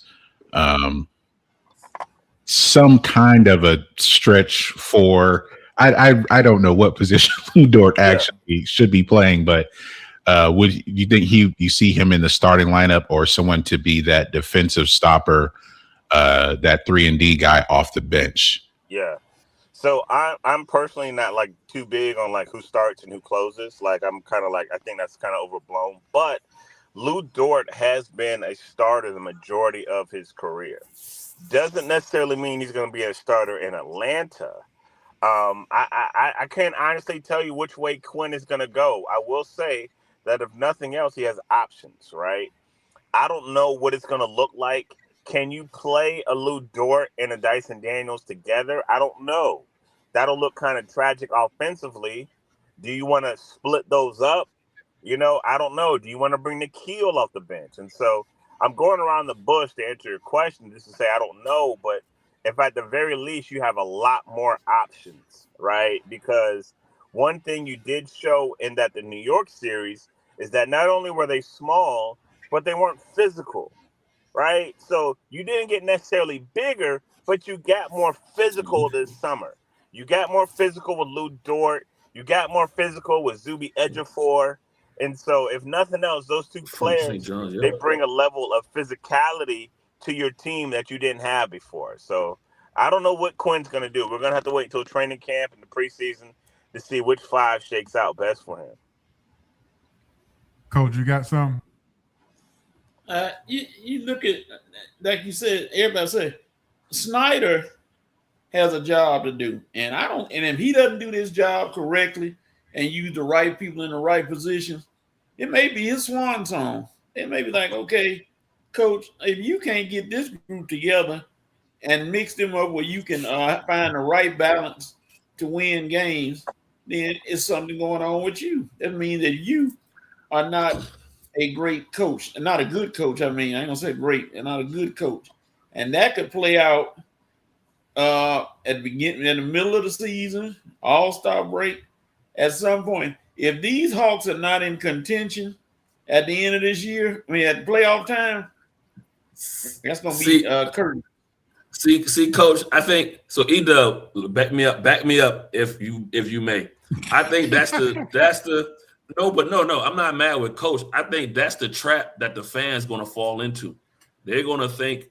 some kind of a stretch for? I don't know what position Lou Dort actually should be playing, but would you think you see him in the starting lineup, or someone to be that defensive stopper, that 3-and-D guy off the bench? Yeah. So I'm personally not like too big on like who starts and who closes. Like I'm kind of like I think that's kind of overblown. But Lou Dort has been a starter the majority of his career. Doesn't necessarily mean he's going to be a starter in Atlanta. I can't honestly tell you which way Quinn is going to go. I will say that if nothing else, he has options, right? I don't know what it's going to look like. Can you play a Lou Dort and a Dyson Daniels together? I don't know. That'll look kind of tragic offensively. Do you want to split those up? You know, I don't know. Do you want to bring Nickeil off the bench? And so I'm going around the bush to answer your question just to say I don't know. But if at the very least you have a lot more options, right? Because one thing you did show in that the New York series is that not only were they small, but they weren't physical, right? So you didn't get necessarily bigger, but you got more physical this summer. You got more physical with Lou Dort. You got more physical with Zuby Ejiofor. And so if nothing else, those two players, they bring a level of physicality to your team that you didn't have before. So I don't know what Quinn's going to do. We're going to have to wait until training camp and the preseason to see which five shakes out best for him. Coach, you got something? You look at, like you said, everybody said, Snyder has a job to do. And if he doesn't do this job correctly and use the right people in the right positions, it may be his swan song. It may be like, okay, Coach, if you can't get this group together and mix them up where you can find the right balance to win games, then it's something going on with you. That means that you are not a great coach, not a good coach. I mean, I ain't gonna say great, and not a good coach. And that could play out at the beginning, in the middle of the season, all-star break, at some point. If these Hawks are not in contention at the end of this year, I mean, at playoff time, that's going to be curtain. See, Coach, I think so. E-Dub, back me up if you may. I think that's the no, I'm not mad with Coach. I think that's the trap that the fans going to fall into. They're going to think.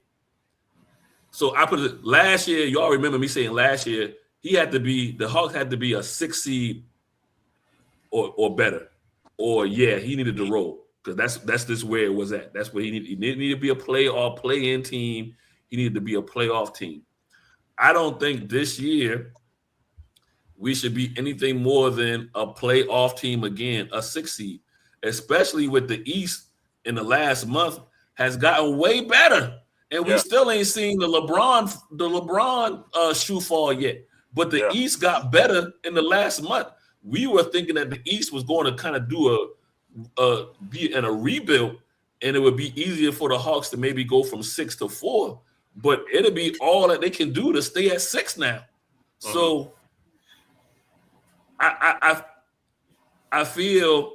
So I put it last year. Y'all remember me saying last year the Hawks had to be a 6 seed or better, or he needed to roll because that's just where it was at. That's where he needed to be a play-in team. He needed to be a playoff team. I don't think this year we should be anything more than a playoff team again, a 6 seed, especially with the East in the last month has gotten way better. And we still ain't seen the LeBron shoe fall yet. But the East got better in the last month. We were thinking that the East was going to kind of be in a rebuild, and it would be easier for the Hawks to maybe go from 6 to 4. But it'll be all that they can do to stay at 6 now. So I feel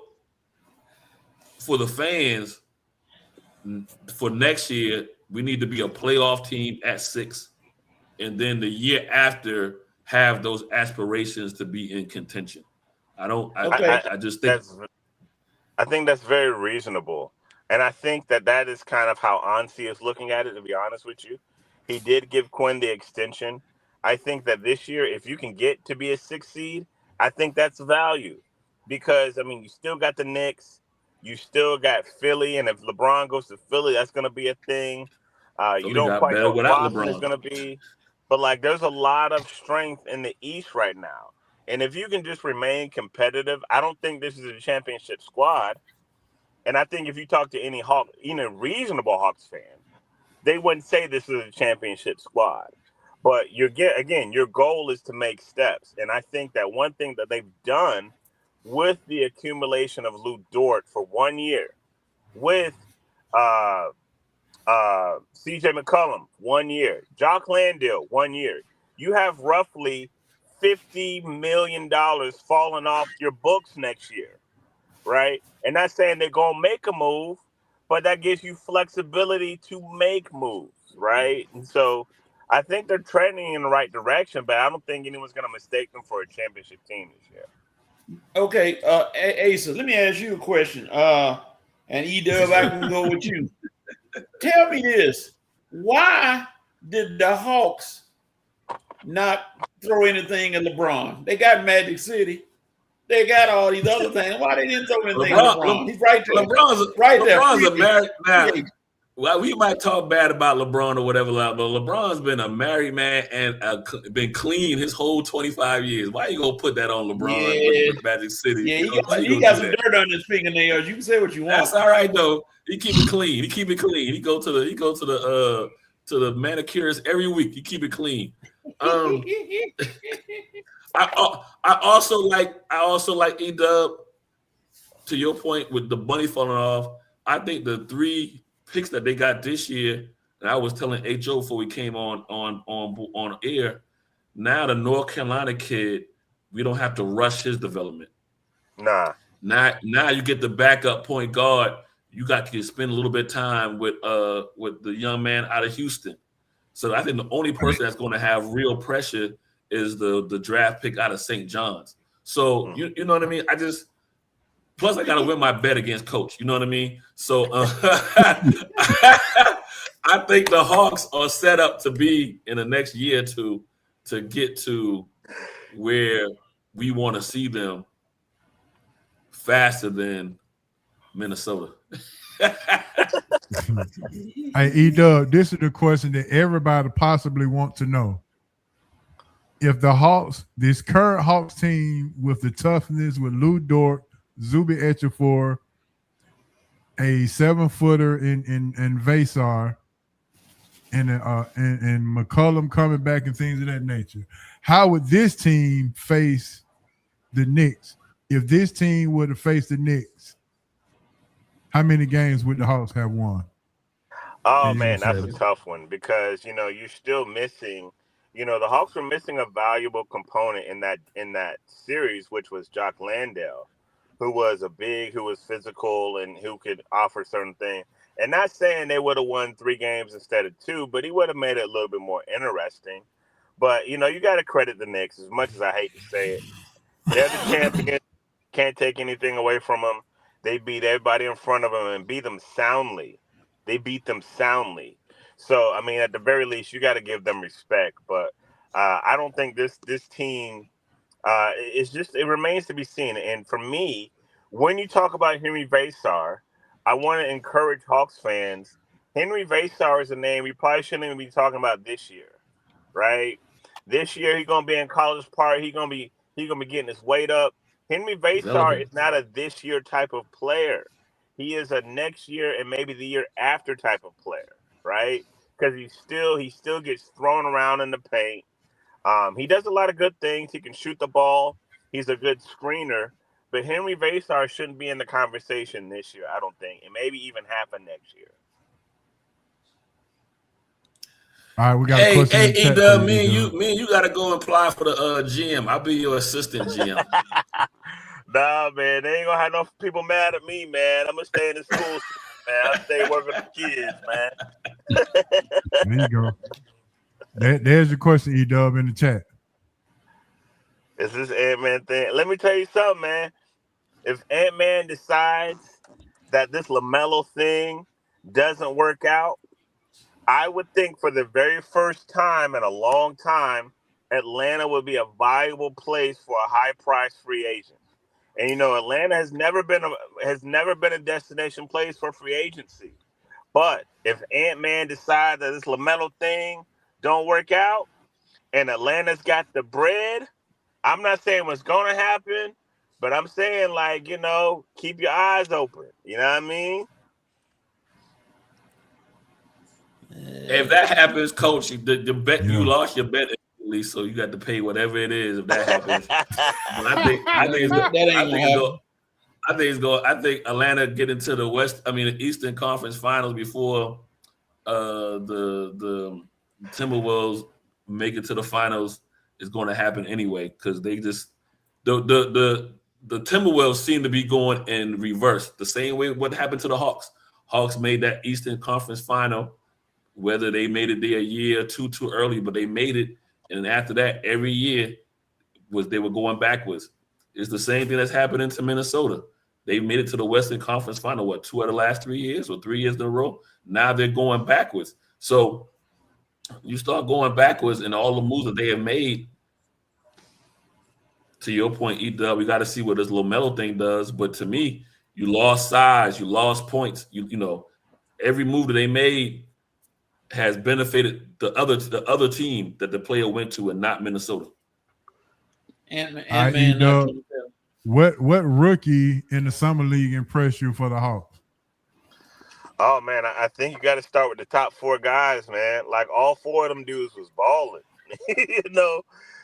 for the fans for next year, we need to be a playoff team at 6, and then the year after have those aspirations to be in contention. I just think I think that's very reasonable, and I think that is kind of how Ansi is looking at it. To be honest with you, he did give Quinn the extension. I think that this year, if you can get to be a 6 seed, I think that's value, because I mean you still got the Knicks. You still got Philly, and if LeBron goes to Philly, that's going to be a thing. You don't quite know what Boston is going to be. But, like, there's a lot of strength in the East right now. And if you can just remain competitive, I don't think this is a championship squad. And I think if you talk to any reasonable Hawks fan, they wouldn't say this is a championship squad. But your goal is to make steps. And I think that one thing that they've done with the accumulation of Lou Dort for 1 year, with CJ McCollum 1 year, Jock Landale 1 year, you have roughly $50 million falling off your books next year, right? And not saying they're going to make a move, but that gives you flexibility to make moves, right? And so I think they're trending in the right direction, but I don't think anyone's going to mistake them for a championship team this year. Okay, Asa, let me ask you a question. And E-Dub, I can go with you. Tell me this. Why did the Hawks not throw anything at LeBron? They got Magic City. They got all these other things. Why they didn't throw anything at LeBron? He's right there. LeBron's a married man. Well, we might talk bad about LeBron or whatever, but LeBron's been a married man and been clean his whole 25 years. Why you gonna put that on LeBron with Magic City? Yeah, he got some dirt on his fingernails. You can say what you want. That's all right though. He keep it clean. He go to the manicurist every week. He keep it clean. I also like E-Dub. To your point with the money falling off, I think the 3 picks that they got this year, and I was telling H.O. before we came on air, now the North Carolina kid, we don't have to rush his development. Nah. Now you get the backup point guard. You got to spend a little bit of time with the young man out of Houston. So I think the only person that's going to have real pressure is the draft pick out of St. John's. So you know what I mean? Plus, I got to win my bet against Coach. You know what I mean? So I think the Hawks are set up to be in the next year or two to get to where we want to see them faster than Minnesota. Hey, E-Dub, this is the question that everybody possibly wants to know. If the Hawks, this current Hawks team with the toughness with Lou Dort, Zuby Ejiofor, a 7-footer in Vassar, and McCollum coming back and things of that nature, how would this team face the Knicks? If this team were to face the Knicks, how many games would the Hawks have won? Oh man, that's a tough one because you're still missing. The Hawks were missing a valuable component in that series, which was Jock Landale, who was who was physical and who could offer certain things. And not saying they would have won 3 games instead of 2, but he would have made it a little bit more interesting. But you got to credit the Knicks, as much as I hate to say it. They're the champions. Can't take anything away from them. They beat everybody in front of them and beat them soundly. So, I mean, at the very least, you got to give them respect. But I don't think this team it remains to be seen. And for me, when you talk about Henry Vassar, I want to encourage Hawks fans. Henry Vassar is a name we probably shouldn't even be talking about this year, right? This year, he's going to be in College Park. He's going to be getting his weight up. Henry Vassar is not a this year type of player. He is a next year and maybe the year after type of player, right? Because he still gets thrown around in the paint. He does a lot of good things. He can shoot the ball. He's a good screener. But Henry Vassar shouldn't be in the conversation this year, I don't think, and maybe even half of next year. All right, we got a question. Hey, E-Dub, me and you got to go and apply for the GM. I'll be your assistant GM. Nah, man, they ain't gonna have no people mad at me, man. I'm gonna stay in the school, man. I'll stay working with the kids, man. There you go. There's your question, E-Dub, in the chat. Is this Ant-Man thing? Let me tell you something, man. If Ant-Man decides that this LaMelo thing doesn't work out, I would think for the very first time in a long time, Atlanta would be a viable place for a high-priced free agent. And Atlanta has never been a destination place for free agency. But if Ant-Man decides that this LaMelo thing don't work out, and Atlanta's got the bread, I'm not saying what's going to happen, but I'm saying keep your eyes open. You know what I mean? If that happens, coach, the bet you lost your bet instantly, so you got to pay whatever it is if that happens. But I think I think Atlanta get into the Eastern Conference Finals before the Timberwolves make it to the finals is going to happen anyway, because they just the Timberwolves seem to be going in reverse, the same way what happened to the Hawks. Hawks made that Eastern Conference Final, whether they made it there a year or two too early, but they made it, and after that, every year they were going backwards. It's the same thing that's happening to Minnesota. They made it to the Western Conference Final, 2 of the last 3 years or 3 years in a row. Now they're going backwards. So you start going backwards, and all the moves that they have made, to your point, E-Dub, we got to see what this LaMelo thing does. But to me, you lost size, you lost points. You know, every move that they made has benefited the other team that the player went to, and not Minnesota. What rookie in the summer league impressed you for the Hawks? Oh man, I think you got to start with the top 4 guys, man. Like all 4 of them dudes was balling. You know,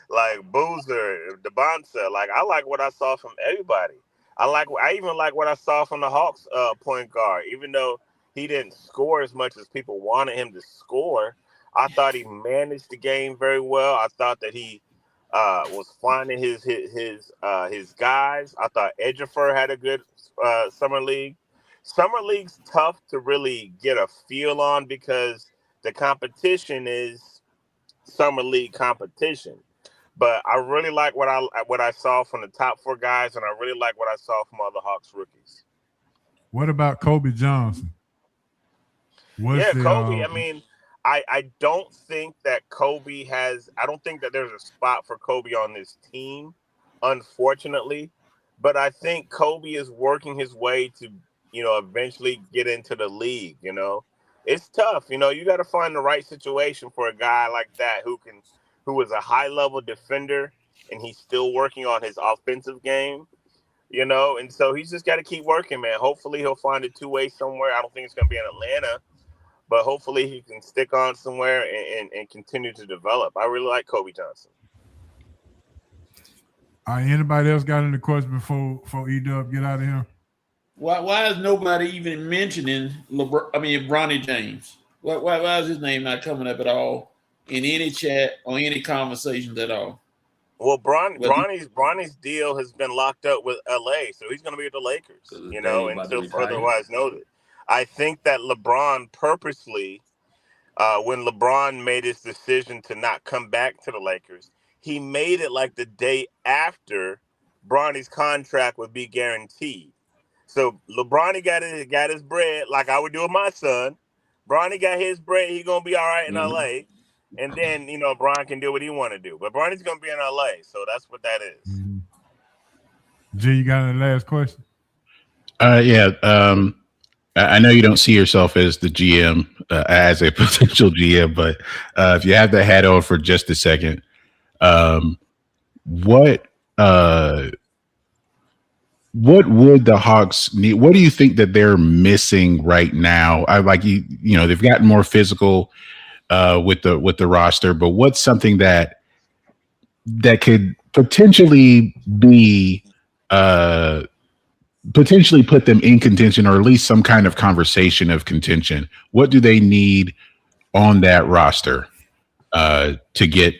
like Boozer, DeBonsa. Like I like what I saw from everybody. I even like what I saw from the Hawks point guard, even though he didn't score as much as people wanted him to score. I thought he managed the game very well. I thought that he was finding his guys. I thought Ejiofor had a good summer league. Summer league's tough to really get a feel on because the competition is summer league competition. But I really like what I saw from the top 4 guys, and I really like what I saw from other Hawks rookies. What about Kobe Johnson? Kobe. I mean, I don't think that Kobe has. I don't think that there's a spot for Kobe on this team, unfortunately. But I think Kobe is working his way to, eventually get into the league. It's tough. You got to find the right situation for a guy like that who is a high level defender, and he's still working on his offensive game. And so he's just got to keep working, man. Hopefully he'll find a 2-way somewhere. I don't think it's going to be in Atlanta, but hopefully he can stick on somewhere and continue to develop. I really like Kobe Johnson. All right, anybody else got any questions before E-Dub get out of here? Why is nobody even mentioning Bronny James? Why is his name not coming up at all in any chat or any conversations at all? Well, Bronny's deal has been locked up with LA, so he's going to be at the Lakers, until otherwise noted. I think that LeBron purposely, when LeBron made his decision to not come back to the Lakers, he made it like the day after Bronny's contract would be guaranteed. So LeBron got his bread, like I would do with my son. Bronny got his bread. He's going to be all right in LA. And then, Bron can do what he want to do. But Bronny's going to be in LA, so that's what that is. Mm-hmm. G, you got any last question? Yeah. I know you don't see yourself as the GM, as a potential GM, but if you have the hat on for just a second, what would the Hawks need? What do you think that they're missing right now? They've gotten more physical with the roster, but what's something that could potentially be potentially put them in contention, or at least some kind of conversation of contention? What do they need on that roster to get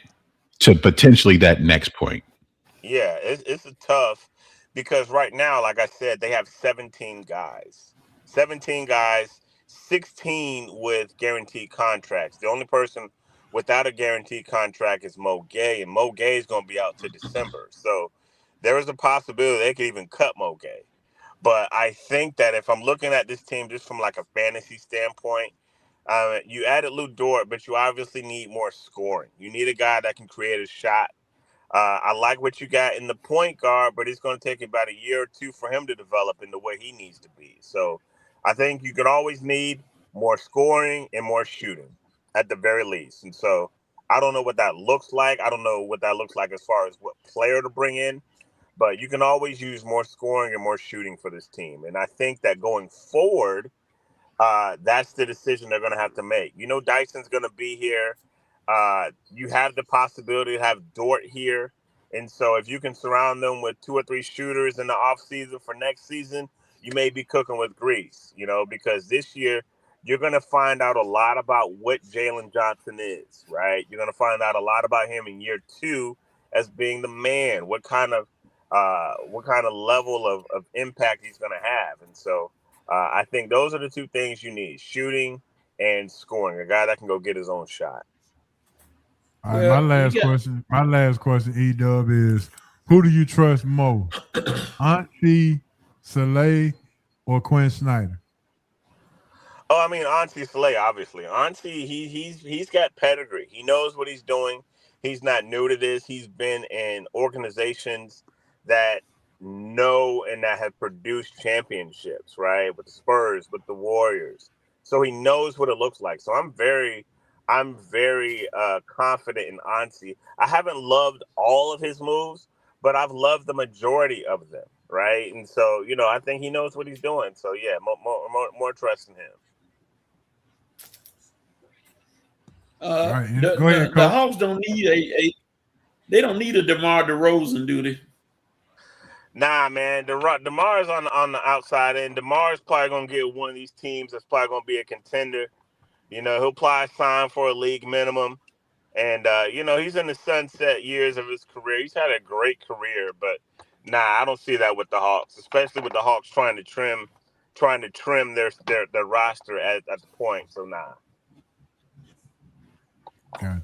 to potentially that next point? Yeah, it's a tough, because right now, like I said, they have 17 guys, 16 with guaranteed contracts. The only person without a guaranteed contract is Mo Gay, and Mo Gay is going to be out to December. So there is a possibility they could even cut Mo Gay. But I think that if I'm looking at this team just from like a fantasy standpoint, you added Lou Dort, but you obviously need more scoring. You need a guy that can create a shot. I like what you got in the point guard, but it's going to take about a year or two for him to develop in the way he needs to be. So I think you could always need more scoring and more shooting at the very least. And so I don't know what that looks like. I don't know what that looks like as far as what player to bring in, but you can always use more scoring and more shooting for this team. And I think that going forward, that's the decision they're going to have to make. You know, Dyson's going to be here. You have the possibility to have Dort here. And so if you can surround them with 2 or 3 shooters in the offseason for next season, you may be cooking with grease, you know, because this year you're going to find out a lot about what Jalen Johnson is, right? You're going to find out a lot about him in year 2 as being the man, what kind of level of impact he's going to have. And so I think those are the 2 things you need: shooting and scoring, a guy that can go get his own shot. All right, my last question, E-Dub, is who do you trust more, Auntie, Saleh, or Quinn Snyder? Oh, I mean, Auntie Saleh, obviously. Auntie, he's got pedigree. He knows what he's doing. He's not new to this. He's been in organizations that know and that have produced championships, right? With the Spurs, with the Warriors. So he knows what it looks like. So I'm very confident in Auntie. I haven't loved all of his moves, but I've loved the majority of them, right? And so, you know, I think he knows what he's doing. So yeah, more trust in him. Right, go ahead, the Hawks don't need they don't need a DeMar DeRozan, do they? Nah, man. DeMar's on the outside end. DeMar's probably gonna get one of these teams that's probably gonna be a contender. You know, he'll probably sign for a league minimum. And, you know, he's in the sunset years of his career. He's had a great career, but nah, I don't see that with the Hawks, especially with the Hawks trying to trim their roster at the point. So nah. Gotcha.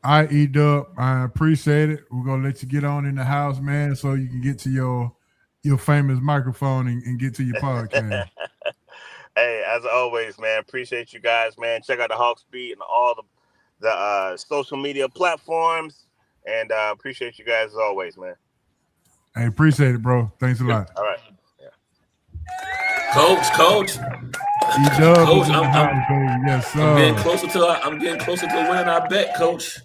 All right, E-Dub, I appreciate it. We're going to let you get on in the house, man, so you can get to your famous microphone and get to your podcast. Hey, as always, man, appreciate you guys, man. Check out the Hawks Beat and all the social media platforms, and appreciate you guys as always, man. Hey, appreciate it, bro. Thanks a lot. All right. Yeah. Coach. Coach, yes, sir. I'm getting closer to winning our bet, Coach.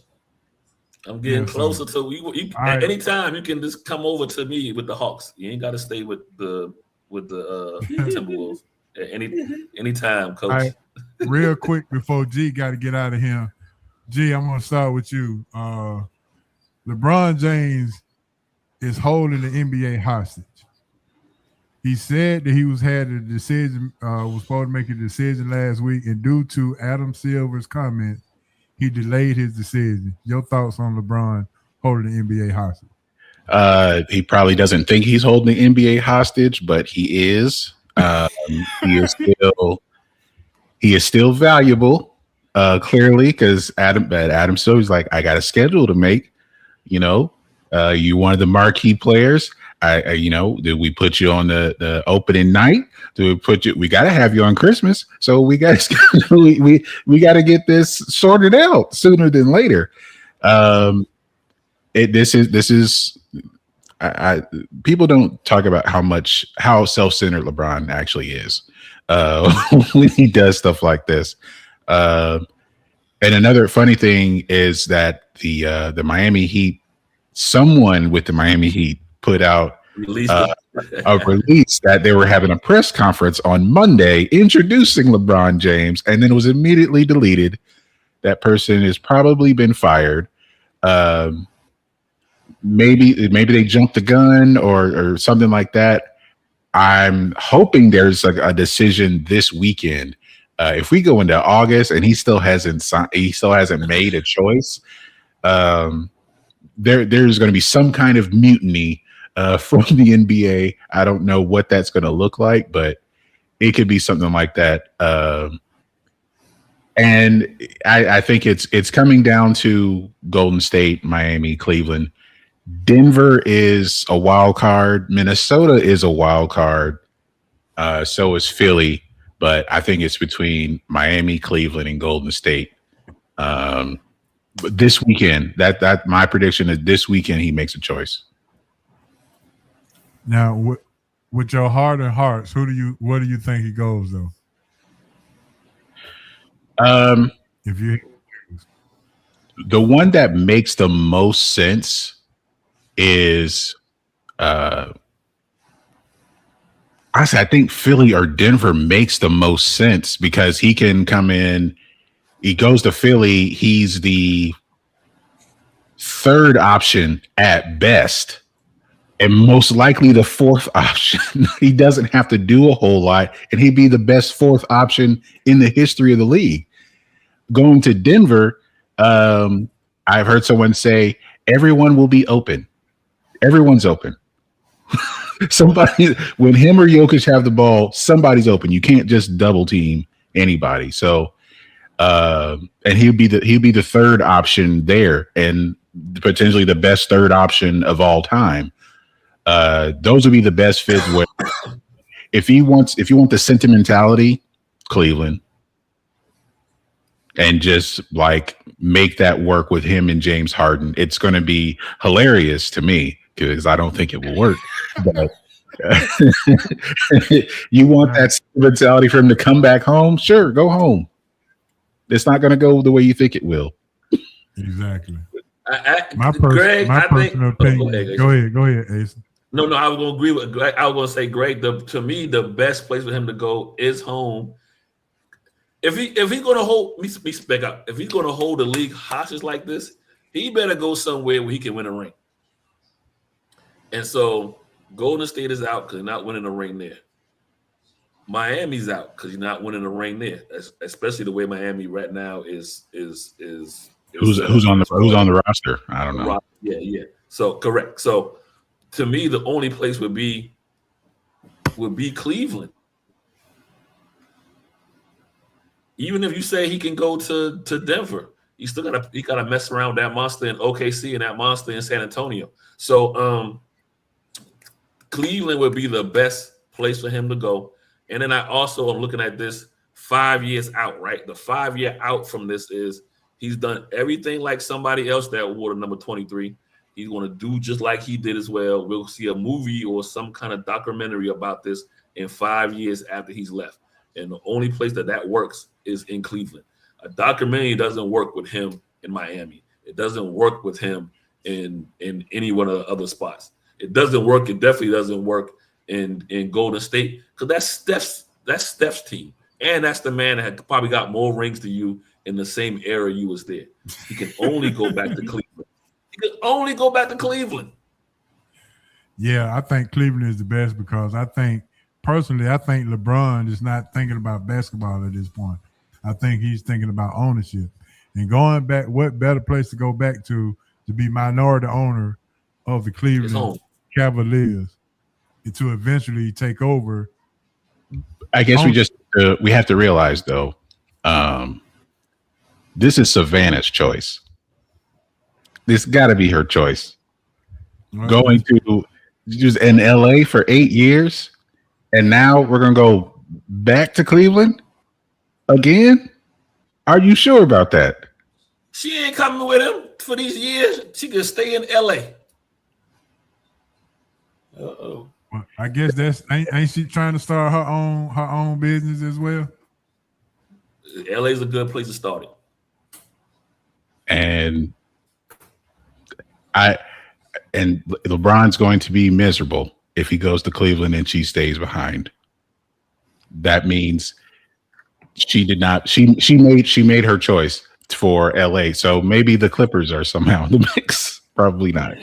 I'm getting closer to you. Right. Anytime you can just come over to me with the Hawks. You ain't got to stay with the Timberwolves. Anytime, Coach. Right. Real quick before G got to get out of here. G, I'm gonna start with you. LeBron James is holding the NBA hostage. He said that he was supposed to make a decision last week, and due to Adam Silver's comment, he delayed his decision. Your thoughts on LeBron holding the NBA hostage? He probably doesn't think he's holding the NBA hostage, but he is. He is still valuable, clearly, because Adam Silver's like, I got a schedule to make. You know, you one of the marquee players. Did we put you on the opening night? We got to have you on Christmas. So we got we got to get this sorted out sooner than later. People don't talk about how self-centered LeBron actually is when he does stuff like this. And another funny thing is that the Miami Heat, someone with the Miami Heat put out a release that they were having a press conference on Monday introducing LeBron James, and then it was immediately deleted. That person has probably been fired. Maybe they jumped the gun or something like that. I'm hoping there's a decision this weekend. If we go into August and he still hasn't made a choice, there's going to be some kind of mutiny from the NBA. I don't know what that's going to look like, but it could be something like that. And I think it's coming down to Golden State, Miami, Cleveland. Denver is a wild card. Minnesota is a wild card. So is Philly. But I think it's between Miami, Cleveland, and Golden State. But this weekend, that my prediction is this weekend he makes a choice. Now, with your heart and hearts, what do you think he goes though? The one that makes the most sense is Honestly, I think Philly or Denver makes the most sense because he can come in. He goes to Philly. He's the third option at best, and most likely the fourth option. He doesn't have to do a whole lot, and he'd be the best fourth option in the history of the league. Going to Denver, I've heard someone say everyone will be open. Everyone's open. Somebody, when him or Jokic have the ball, somebody's open. You can't just double team anybody. So, and he'll be the third option there, and potentially the best third option of all time. Those would be the best fits. If you want the sentimentality, Cleveland, and just like make that work with him and James Harden, it's going to be hilarious to me because I don't think it will work. But you want that mentality for him to come back home? Sure, go home. It's not going to go the way you think it will. Exactly. My personal opinion. Go ahead, Ace. No, I was going to agree with Greg. I was going to say, Greg, to me, the best place for him to go is home. If he's going to hold me back up, if he's going to hold the league hostage like this, he better go somewhere where he can win a ring. And so Golden State is out because they're not winning a ring there. Miami's out because you're not winning a ring there, especially the way Miami right now is. Who's on the roster? I don't know. Yeah. So correct. So to me, the only place would be Cleveland. Even if you say he can go to Denver, you still gotta mess around with that monster in OKC and that monster in San Antonio. So Cleveland would be the best place for him to go. And then I also am looking at this 5 years out, right? The 5 year out from this is he's done everything like somebody else that awarded number 23. He's going to do just like he did as well. We'll see a movie or some kind of documentary about this in 5 years after he's left. And the only place that works is in Cleveland. A documentary doesn't work with him in Miami. It doesn't work with him in any one of the other spots. It doesn't work. It definitely doesn't work in Golden State because that's Steph's team. And that's the man that had probably got more rings to you in the same era you was there. He can only go back to Cleveland. Yeah, I think Cleveland is the best because I think LeBron is not thinking about basketball at this point. I think he's thinking about ownership. And going back, what better place to go back to be minority owner of the Cleveland Cavaliers and to eventually take over. I guess we have to realize though, this is Savannah's choice. This got to be her choice. Right. Going to just in LA for 8 years, and now we're gonna go back to Cleveland again. Are you sure about that? She ain't coming with him for these years. She can stay in LA. Well, I guess ain't she trying to start her own business as well? LA is a good place to start it. And LeBron's going to be miserable if he goes to Cleveland and she stays behind. That means she made her choice for LA. So maybe the Clippers are somehow in the mix. Probably not.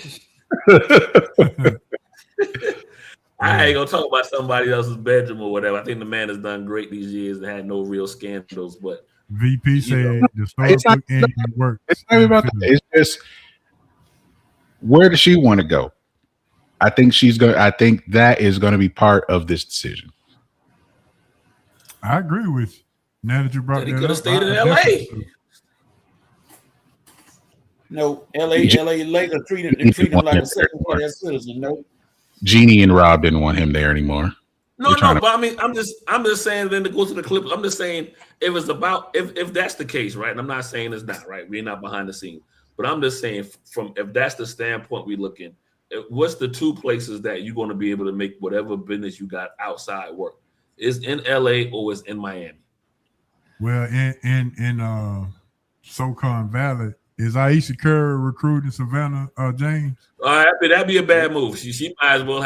I ain't gonna talk about somebody else's bedroom or whatever. I think the man has done great these years and had no real scandals. But VP said the start work. It's not about that. It's just where does she want to go? I think that is going to be part of this decision. I agree with you. Now that you brought that up, he could have stayed in LA. No, LA later treated him like a second-class citizen. No. Jeannie and Rob didn't want him there anymore. No, but I mean, I'm just saying. Then to go to the Clippers, I'm just saying if that's the case, right? And I'm not saying it's not right. We're not behind the scenes, but I'm just saying if that's the standpoint we look in, what's the two places that you're going to be able to make whatever business you got outside work? Is in LA or is in Miami? Well, in SoCal Valley, Is Aisha Curry recruiting Savannah James? That'd be a bad move. He might as well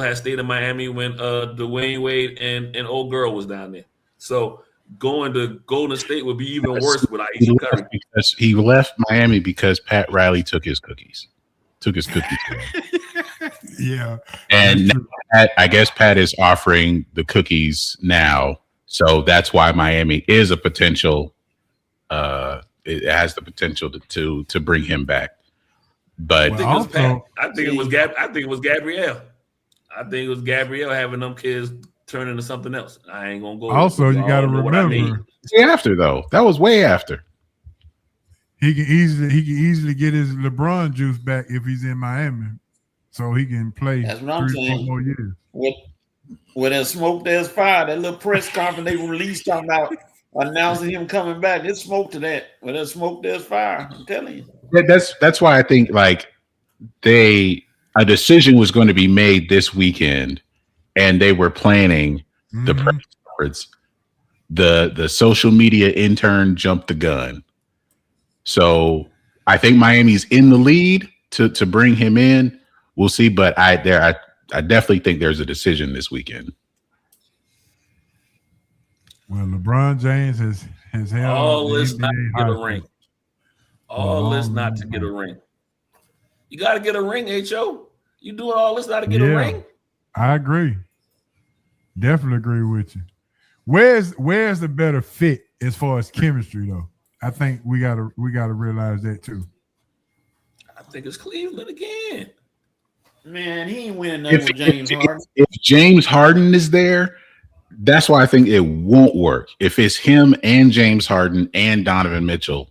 have stayed in Miami when Dwayne Wade and old girl was down there. So going to Golden State would be even worse with Aisha Curry. Because he left Miami because Pat Riley took his cookies. Yeah. And now I guess Pat is offering the cookies now. So that's why Miami is a potential. It has the potential to bring him back. But I think it was Gabrielle. I think it was Gabrielle having them kids turn into something else. I ain't gonna go. Also, you got to remember. After though, that was way after. He can easily get his LeBron juice back if he's in Miami, so he can play. That's what I'm 3-4 more years. With that smoke, there's fire. That little press conference they released talking about announcing him coming back. There's smoke to that. With that smoke, there's fire. I'm telling you. That's why I think like a decision was going to be made this weekend, and they were planning the press conference. The social media intern jumped the gun. So I think Miami's in the lead to bring him in. We'll see, but I definitely think there's a decision this weekend. Well, LeBron James has held all this not to get a ring. All this not to get a ring. You got to get a ring, H.O. You doing all this not to get a ring? I agree. Definitely agree with you. Where's the better fit as far as chemistry though? I think we gotta realize that too. I think it's Cleveland again. Man, he ain't winning nothing with James Harden. If James Harden is there, that's why I think it won't work. If it's him and James Harden and Donovan Mitchell,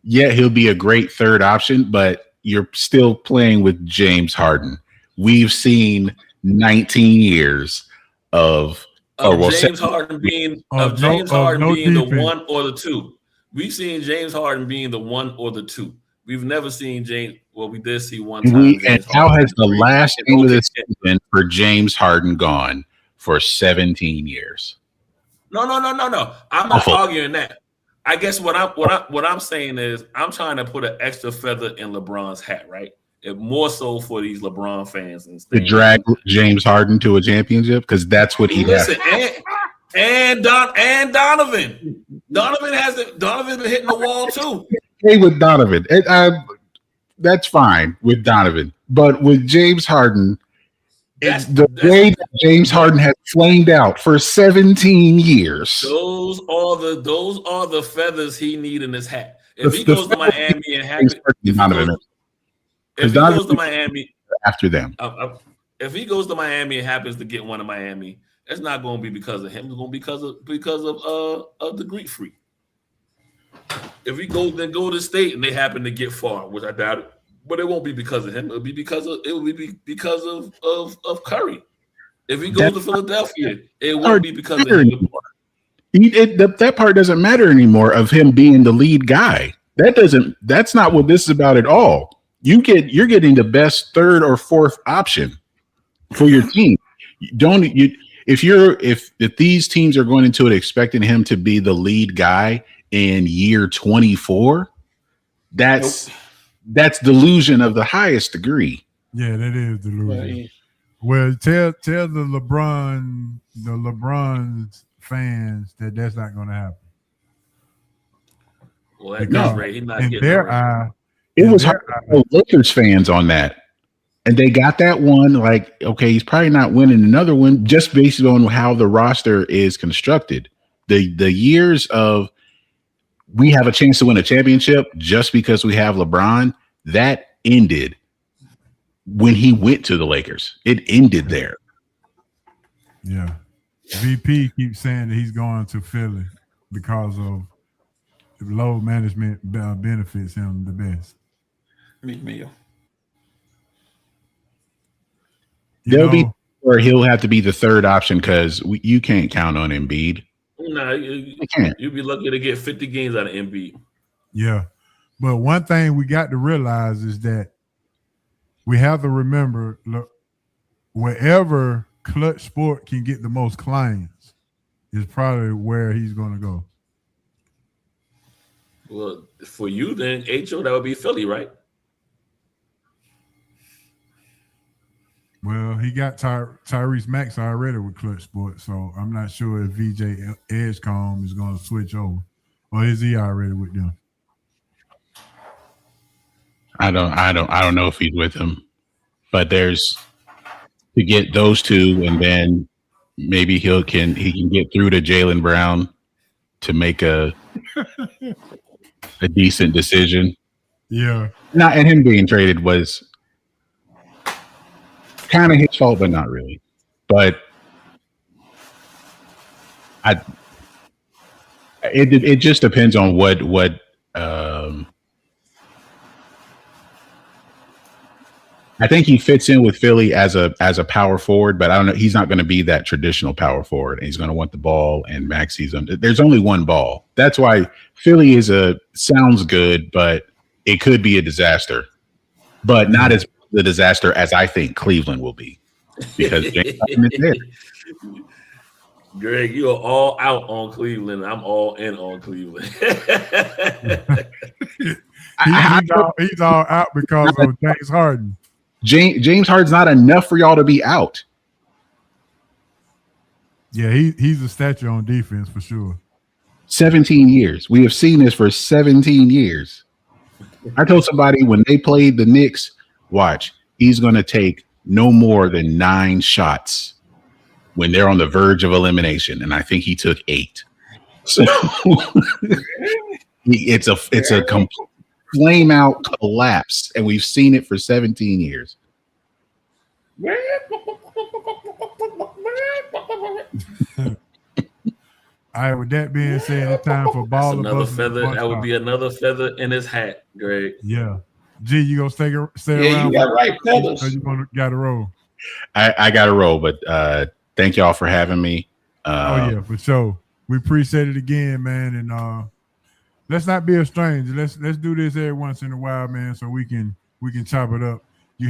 yeah, he'll be a great third option, but you're still playing with James Harden. We've seen 19 years of James Harden being the one or the two. We've seen James Harden being the one or the two. We've never seen James. Well, we did see one time. And how has the last game of this season for James Harden gone for 17 years? No. I'm not arguing that. I guess what I'm saying is I'm trying to put an extra feather in LeBron's hat, right? And more so for these LeBron fans to drag James Harden to a championship because that's what he has. And Donovan. Donovan's been hitting the wall too. Hey, with Donovan, that's fine with Donovan, but with James Harden, the way that James Harden has flamed out for 17 years. Those are the feathers he needs in his hat. If he goes to Miami and happens, if he goes to Miami after them, if he goes to Miami and happens to get one in Miami, it's not going to be because of him. It's going to be because of the Greek freak. If he goes to State and they happen to get far, which I doubt it, but it won't be because of him. It'll be because of Curry. If he goes to Philadelphia, it won't be because of him. That part doesn't matter anymore of him being the lead guy. That's not what this is about at all. You're getting the best third or fourth option for your team. If these teams are going into it expecting him to be the lead guy in year 24, that's delusion of the highest degree. Yeah, that is delusion. Right. Well, tell the LeBron fans that that's not going to happen. Well, that's right. He's not getting it was hard for Lakers fans on that. And they got that one, like, okay, he's probably not winning another one just based on how the roster is constructed. The years of we have a chance to win a championship just because we have LeBron, that ended when he went to the Lakers. It ended there. Yeah. VP keeps saying that he's going to Philly because of low management benefits him the best. McMill. There'll be where he'll have to be the third option because you can't count on Embiid. No, you'll be lucky to get 50 games out of Embiid. Yeah. But one thing we got to realize is that we have to remember, look, wherever Clutch Sport can get the most clients is probably where he's going to go. Well, for you then, HO, that would be Philly, right? Well, he got Tyrese Max already with Clutch Sports, so I'm not sure if VJ Edgecombe is going to switch over, or is he already with them? I don't know if he's with him, but there's to get those two, and then maybe he can get through to Jaylen Brown to make a decent decision. Yeah. And him being traded was kind of his fault, but not really. But it just depends on what I think he fits in with Philly as a power forward, but I don't know. He's not going to be that traditional power forward. And he's going to want the ball, and Max sees him. There's only one ball. That's why Philly sounds good, but it could be a disaster, but not as the disaster as I think Cleveland will be, because James Harden is there. Greg, you are all out on Cleveland. I'm all in on Cleveland. He's all out because of James Harden. James Harden's not enough for y'all to be out. Yeah, he's a statue on defense for sure. 17 years. We have seen this for 17 years. I told somebody when they played the Knicks, watch, he's going to take no more than 9 shots when they're on the verge of elimination. And I think he took 8. So it's a complete flame out collapse. And we've seen it for 17 years. All right, with that being said, it's time for ball. Another feather. That would be another feather in his hat, Greg. Yeah. G, you gonna stay around? Yeah, you got right feathers. So you got to roll. I got to roll, but thank y'all for having me. Oh yeah, for sure. We appreciate it again, man. And let's not be a stranger. Let's do this every once in a while, man, so we can chop it up. You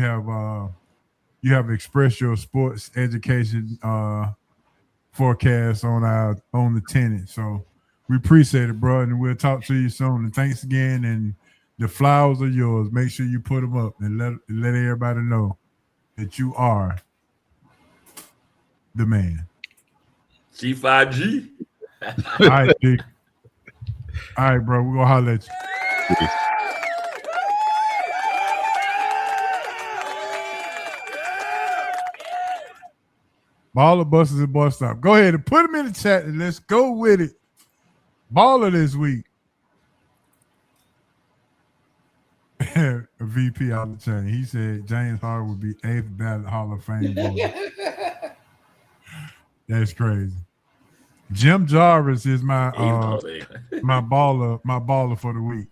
have expressed your sports education forecast on the tenant. So we appreciate it, bro, and we'll talk to you soon. And thanks again. And the flowers are yours. Make sure you put them up and let everybody know that you are the man. G5G. All right, G. All right, bro. We're gonna holler at you. Baller Busters and Bus Stop. Go ahead and put them in the chat and let's go with it. Baller this week. A VP on the chain. He said James Harden would be 8th ballot Hall of Fame baller. That's crazy. Jim Jarvis is my baller for the week.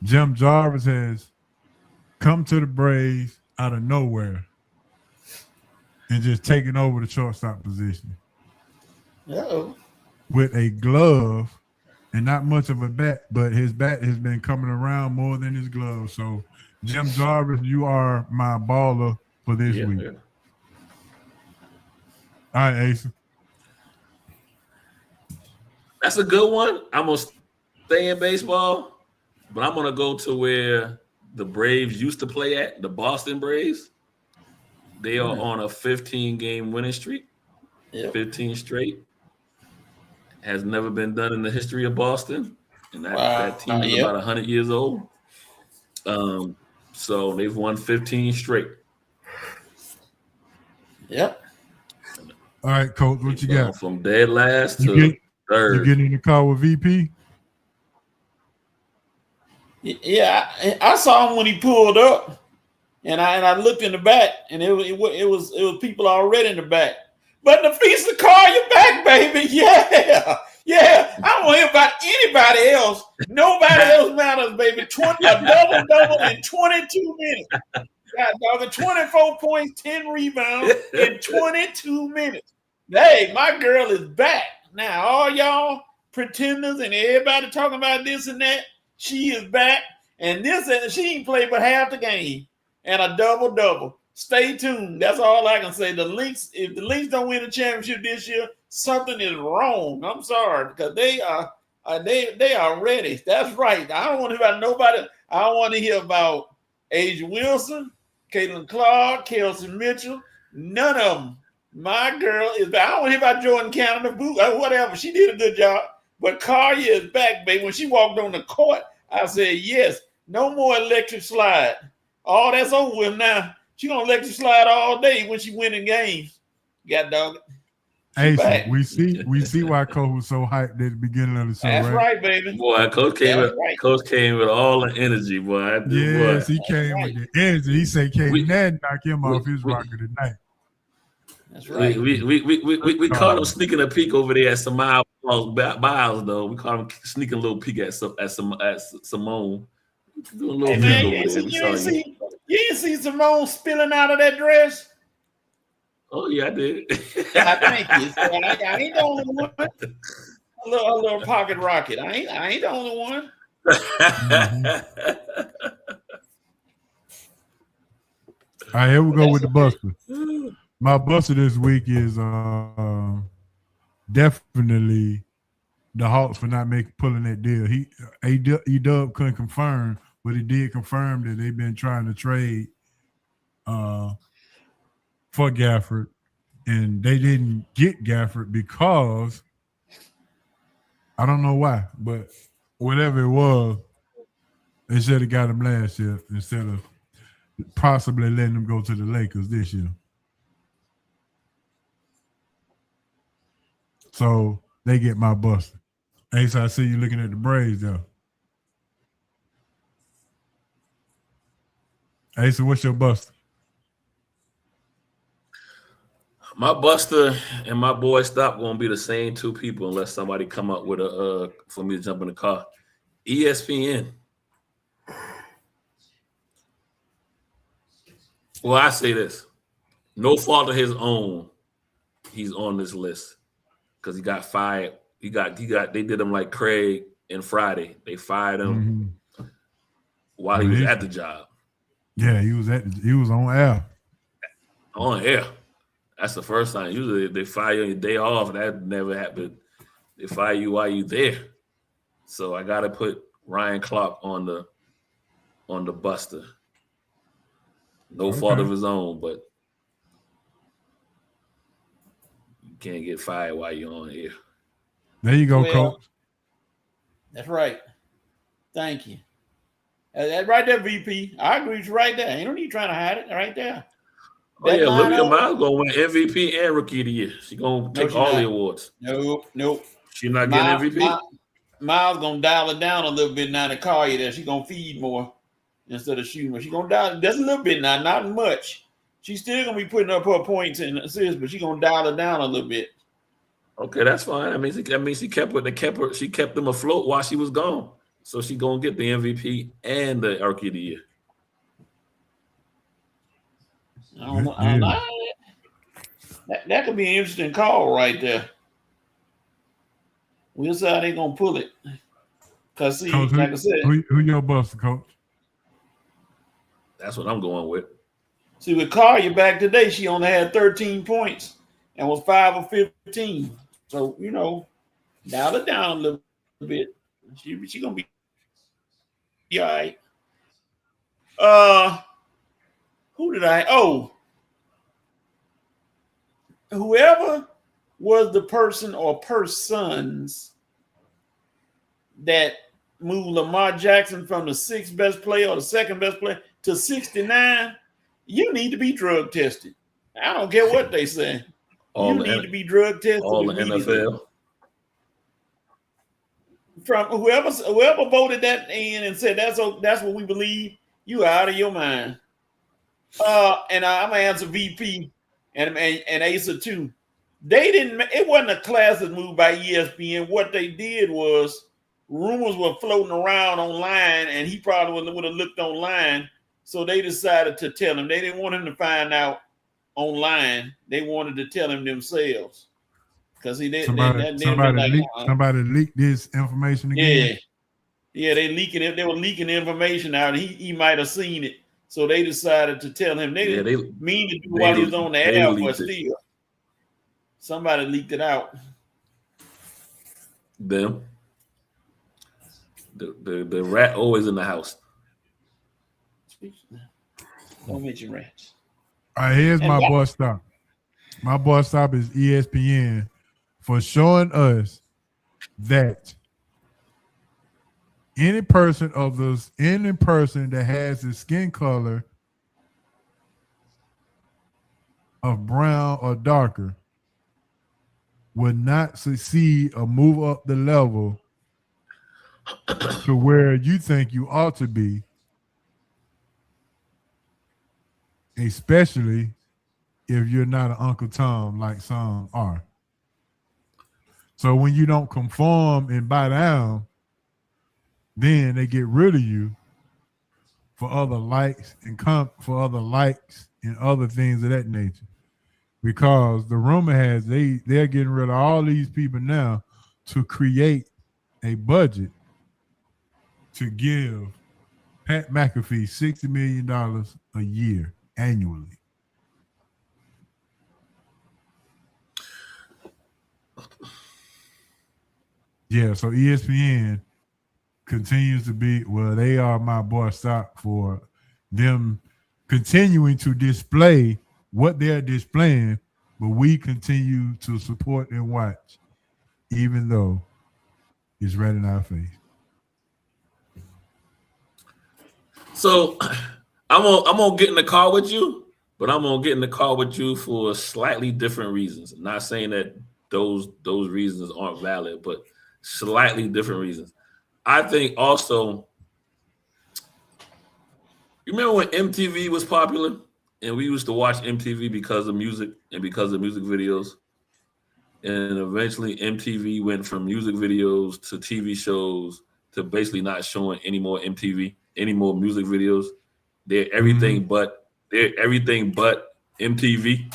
Jim Jarvis has come to the Braves out of nowhere and just taking over the shortstop position. Uh-oh. With a glove and not much of a bat, but his bat has been coming around more than his glove. So, Jim Jarvis, you are my baller for this week. Yeah. All right, Ace. That's a good one. I'm going to stay in baseball, but I'm going to go to where the Braves used to play at, the Boston Braves. They are on a 15-game winning streak, 15 straight. Has never been done in the history of Boston. And that team is about 100 years old. So they've won 15 straight. Yep. All right, Coach, what you got? From dead last to third. You getting in the car with VP? Yeah, I saw him when he pulled up, and I looked in the back, and it was people already in the back. But the piece of the car, you're back, baby. Yeah. I don't want to hear about anybody else. Nobody else matters, baby. A double in 22 minutes. God dog, 24 points, 10 rebounds in 22 minutes. Hey, my girl is back. Now, all y'all pretenders and everybody talking about this and that, she is back. And she ain't played but half the game. And a double-double. Stay tuned. That's all I can say. If the Lynx don't win the championship this year, something is wrong. I'm sorry, because they are They are ready. That's right. I don't want to hear about nobody. I don't want to hear about A'ja Wilson, Caitlin Clark, Kelsey Mitchell. None of them. My girl is back. I don't want to hear about Jordan Canada, whatever. She did a good job. But Carrier is back, baby. When she walked on the court, I said, yes, no more electric slide. All that's over with now. She gonna electric slide all day when she winning games. God dog it. Hey, so we see why Coach was so hyped at the beginning of the show. That's right, baby. Boy, Coach came with all the energy, boy. Yes, he came with the energy. He said, "Can't nothing knock him off his rocker tonight." That's right. We caught him sneaking a peek over there at some miles though. We caught him sneaking a little peek at Simone. Doing a little man, you didn't see Simone spilling out of that dress? Oh yeah, I did. I thank you. So I ain't the only one. A little pocket rocket. I ain't the only one. All right, here we go with the buster. My buster this week is definitely the Hawks for not pulling that deal. Dub couldn't confirm, but he did confirm that they've been trying to trade for Gafford, and they didn't get Gafford because I don't know why, but whatever it was, they should have got him last year instead of possibly letting him go to the Lakers this year. So they get my buster. Ace, I see you looking at the Braves though. Ace, what's your buster? My buster and my boy Stop gonna be the same two people unless somebody come up with a for me to jump in the car. ESPN. Well, I say this. No fault of his own. He's on this list because he got fired. They did him like Craig and Friday. They fired him while he was at the job. Yeah, he was on air. On air. That's the first time. Usually they fire you on your day off. That never happened. They fire you while you're there. So I gotta put Ryan Clark on the buster. No fault of his own, but you can't get fired while you're on air. There you go, Coach. That's right. Thank you. That right there, VP. I agree with you right there. Ain't no need trying to hide it right there. Oh, yeah, Olivia Miles gonna win MVP and Rookie of the Year. She's gonna take all the awards. Nope. She's not getting MVP. Miles gonna dial it down a little bit now to call you there. She's gonna feed more instead of shooting. She's gonna dial it just a little bit now, not much. She's still gonna be putting up her points and assists, but she's gonna dial it down a little bit. Okay, that's fine. I mean, she kept them afloat while she was gone. So she's gonna get the MVP and the Rookie of the Year. I don't know. That could be an interesting call right there. We'll see how they're gonna pull it. Cause see, Coach, like I said, who your buster, Coach? That's what I'm going with. See, with Collier back today, she only had 13 points and was 5 of 15. So dial it down a little bit. She gonna be all right. Who did I? Oh, whoever was the person or persons that moved Lamar Jackson from the 6th best player or the 2nd best player to 69, you need to be drug tested. I don't care what they say. You need to be drug tested. All the NFL. From whoever voted that in and said that's what we believe, you out of your mind. And I'm gonna answer VP and Asa too. It wasn't a classic move by ESPN. What they did was rumors were floating around online, and he probably would have looked online. So they decided to tell him. They didn't want him to find out online. They wanted to tell him themselves. Because somebody leaked this information again. Yeah, they leaking it. They were leaking the information out. He might have seen it. So they decided to tell him. They didn't mean to do while he was on the air, but still, somebody leaked it out. Them. The rat always in the house. Don't mention rats. All right, here's And my what- boy stop. My boy stop is ESPN for showing us that any person that has the skin color of brown or darker would not succeed or move up the level to where you think you ought to be, especially if you're not an Uncle Tom like some are. So when you don't conform and buy down, then they get rid of you for other likes and other things of that nature. Because the rumor has they're getting rid of all these people now to create a budget to give Pat McAfee $60 million a year annually. Yeah, so ESPN continues to be, well, they are my boy stop for them continuing to display what they're displaying, but we continue to support and watch, even though it's right in our face. So I'm gonna get in the car with you, but I'm gonna get in the car with you for slightly different reasons. I'm not saying that those reasons aren't valid, but slightly different reasons. I think also, you remember when MTV was popular and we used to watch MTV because of music and because of music videos? And eventually MTV went from music videos to TV shows to basically not showing any more MTV, any more music videos. They're everything but MTV.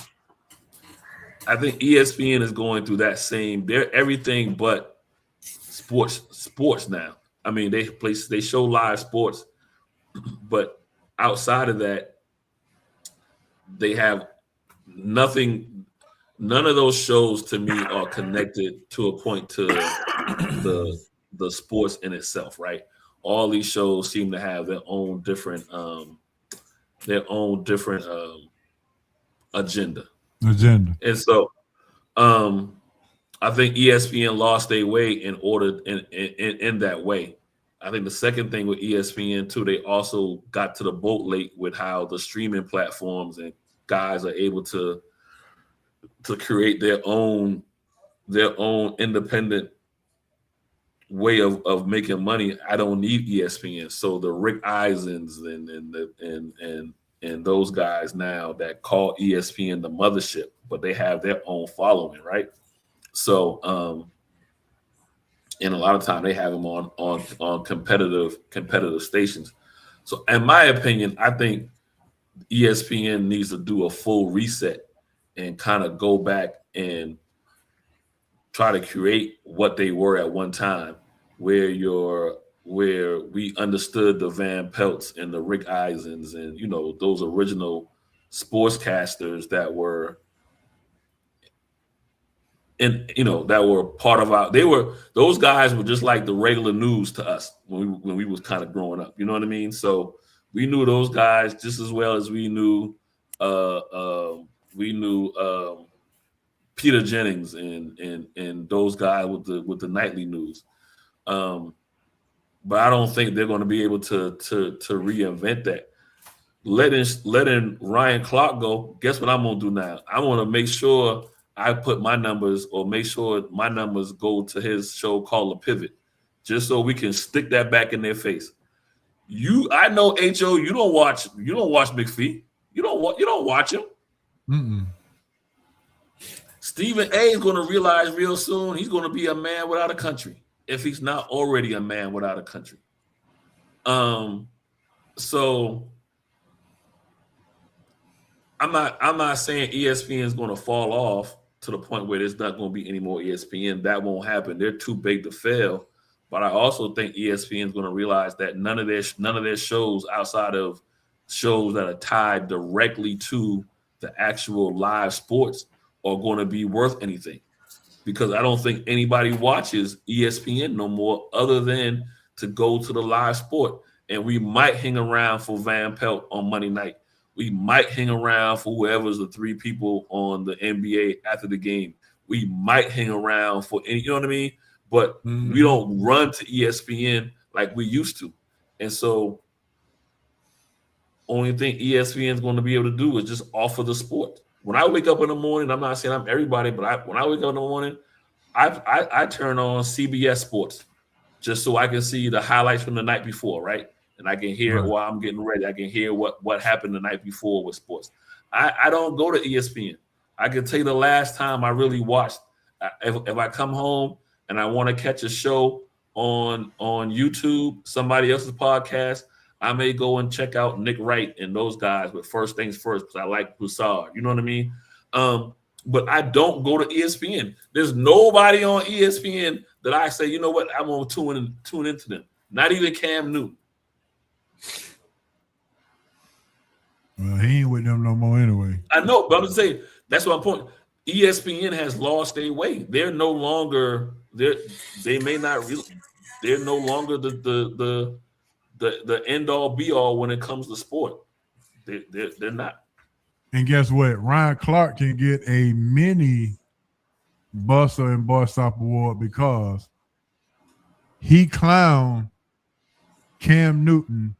I think ESPN is going through that same. They're everything but sports now. I mean, they show live sports, but outside of that, they have nothing. None of those shows to me are connected to a point to the sports in itself, right? All these shows seem to have their own different agenda. And so I think ESPN lost their way in that way. I think the second thing with ESPN too, they also got to the boat late with how the streaming platforms and guys are able to create their own independent way of making money. I don't need ESPN. So the Rick Eisens and those guys now that call ESPN the mothership, but they have their own following, right? So and a lot of time they have them on competitive stations. So in my opinion, I think ESPN needs to do a full reset and kind of go back and try to create what they were at one time, where we understood the Van Pelts and the Rick Eisens and, you know, those original sportscasters that were, and, you know, that were part of those guys were just like the regular news to us when we was kind of growing up. You know what I mean? So we knew those guys just as well as we knew Peter Jennings and those guys with the nightly news. But I don't think they're going to be able to reinvent that. Letting Ryan Clark go, guess what I'm going to do now? I want to make sure I put my numbers, or make sure my numbers go to his show called The Pivot, just so we can stick that back in their face. I know HO, you don't watch McPhee. You don't watch him. Mm-mm. Stephen A is going to realize real soon he's going to be a man without a country if he's not already a man without a country. So I'm not saying ESPN is going to fall off to the point where there's not going to be any more ESPN. That won't happen. They're too big to fail. But I also think ESPN is going to realize that none of their shows, outside of shows that are tied directly to the actual live sports, are going to be worth anything, because I don't think anybody watches ESPN no more other than to go to the live sport. And we might hang around for Van Pelt on Monday night. We might hang around for whoever's the 3 people on the NBA after the game. We might hang around for any, you know what I mean? But we don't run to ESPN like we used to. And so only thing ESPN is going to be able to do is just offer the sport. When I wake up in the morning, I'm not saying I'm everybody, but when I wake up in the morning, I turn on CBS Sports just so I can see the highlights from the night before, right? And I can hear it while I'm getting ready. I can hear what happened the night before with sports. I don't go to ESPN. I can tell you the last time I really watched. If I come home and I want to catch a show on YouTube, somebody else's podcast, I may go and check out Nick Wright and those guys with First Things First because I like Broussard. You know what I mean? But I don't go to ESPN. There's nobody on ESPN that I say, you know what, I'm going to tune into them. Not even Cam Newton. Well, he ain't with them no more anyway. I know, but I'm just saying that's my point. ESPN has lost their way. They're no longer they're no longer the end all be all when it comes to sport. They're not. And guess what? Ryan Clark can get a mini Buster and Boy Stop Award because he clowned Cam Newton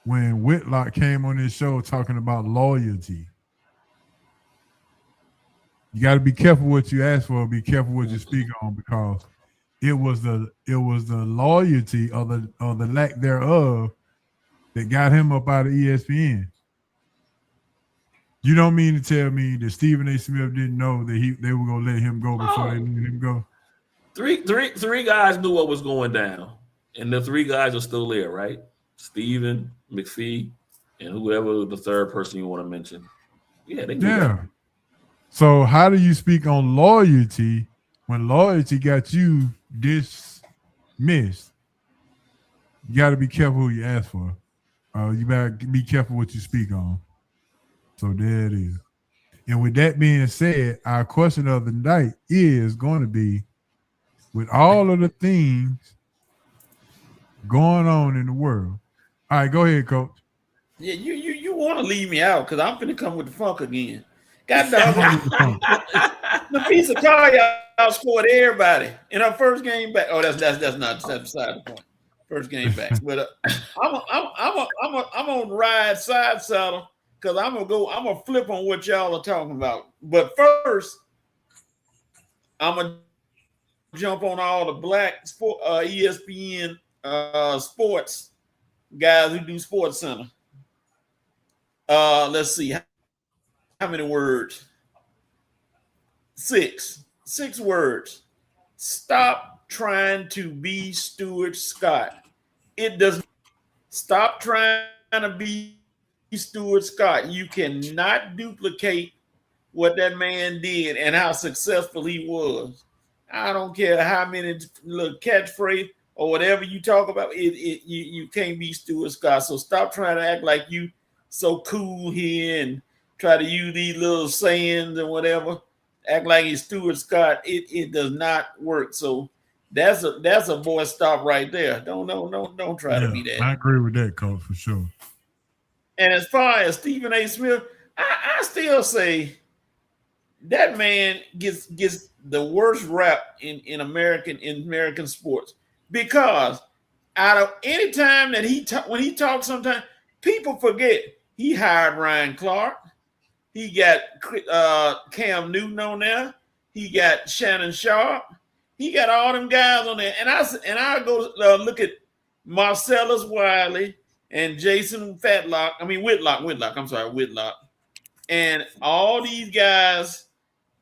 when Whitlock came on his show talking about loyalty. You got to be careful what you ask for. Be careful what you speak on because it was the loyalty or the lack thereof that got him up out of ESPN. You don't mean to tell me that Stephen A. Smith didn't know that they were gonna let him go before they let him go? Three guys knew what was going down, and the 3 guys are still there, right? Stephen, McPhee, and whoever the third person you want to mention. Yeah, they knew that. So how do you speak on loyalty when loyalty got you dismissed? You got to be careful who you ask for. You better be careful what you speak on. So there it is. And with that being said, our question of the night is going to be, with all of the things going on in the world. All right, go ahead, Coach. Yeah, you want to leave me out because I'm finna come with the funk again. God dog, the piece of car y'all scored everybody in our first game back. Oh, that's beside the point. First game back, but I'm on ride side saddle because I'm gonna flip on what y'all are talking about. But first, I'm gonna jump on all the black ESPN sports guys who do Sports Center. Let's see. How many words? 6 words. Stop trying to be Stuart Scott. It does. Stop trying to be Stuart Scott. You cannot duplicate what that man did and how successful he was. I don't care how many little catchphrase or whatever you talk about. You can't be Stuart Scott. So stop trying to act like you so cool here and try to use these little sayings and whatever. Act like he's Stuart Scott. It does not work. So that's a boy stop right there. Don't try to be that. I agree with that, Coach, for sure. And as far as Stephen A. Smith, I still say that man gets the worst rap in American sports because out of any time that when he talks, sometimes people forget he hired Ryan Clark. He got Cam Newton on there. He got Shannon Sharp. He got all them guys on there. And I go look at Marcellus Wiley and Jason Whitlock. I'm sorry, Whitlock. And all these guys,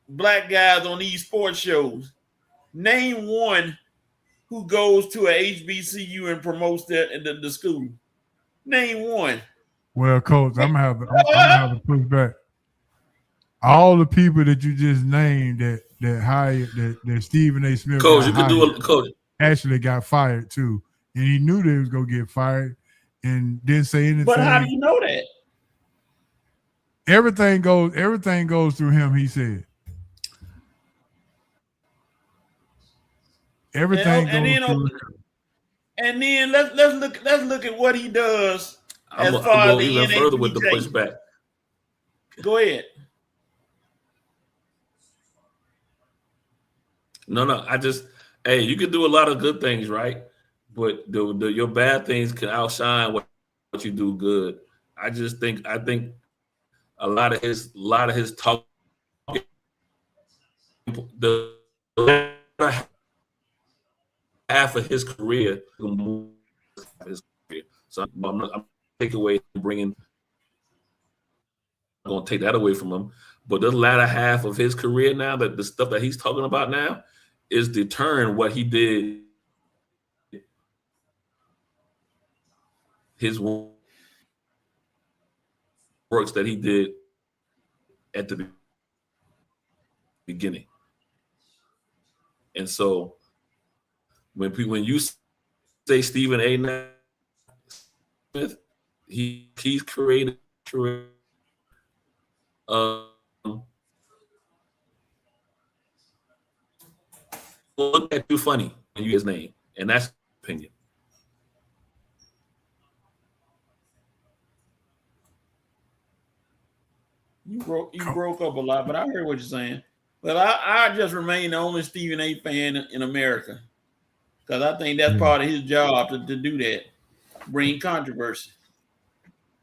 black guys on these sports shows. Name one who goes to a HBCU and promotes the school. Name one. Well, Coach, I'm gonna have to push back. All the people that you just named that hired that Stephen A. Smith, Coach, you can do it. Coach actually got fired too, and he knew they was gonna get fired and didn't say anything. But how do you know that? Everything goes through him. He said everything goes through him. And then let's look at what he does I'm as far as go the even further with the NABJ. pushback. Go ahead. No, hey, you can do a lot of good things, right? But your bad things can outshine what you do good. I think a lot of his talk, the half of his career, so I'm taking away bringing. I'm gonna take that away from him. But the latter half of his career now, that the stuff that he's talking about now, is deterring what he did. His works that he did at the beginning. And so when you say Stephen A. Smith, he's created look at you funny when you his name, and that's opinion. You broke up a lot, but I heard what you're saying. But I just remain the only Stephen A. fan in America, because I think that's part of his job to do that, bring controversy.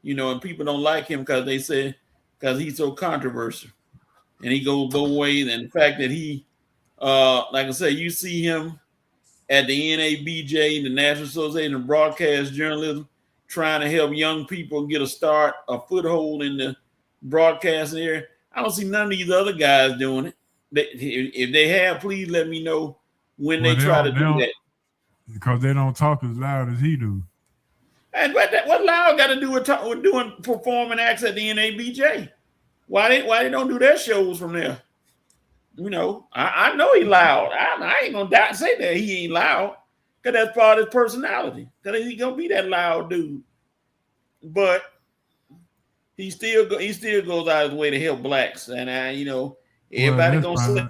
And people don't like him because they say because he's so controversial, and he goes both ways. And the fact that he, like I said, you see him at the NABJ, the National Association of Broadcast Journalism, trying to help young people get a foothold in the broadcasting area. I don't see none of these other guys doing it. If they have, please let me know when they try to do that. Because they don't talk as loud as he do. And what loud got to do with doing performing acts at the NABJ? Why they don't do their shows from there? I know he loud. I ain't gonna say that he ain't loud, because that's part of his personality. Because he gonna be that loud dude. But he still goes out of his way to help blacks, and everybody gonna say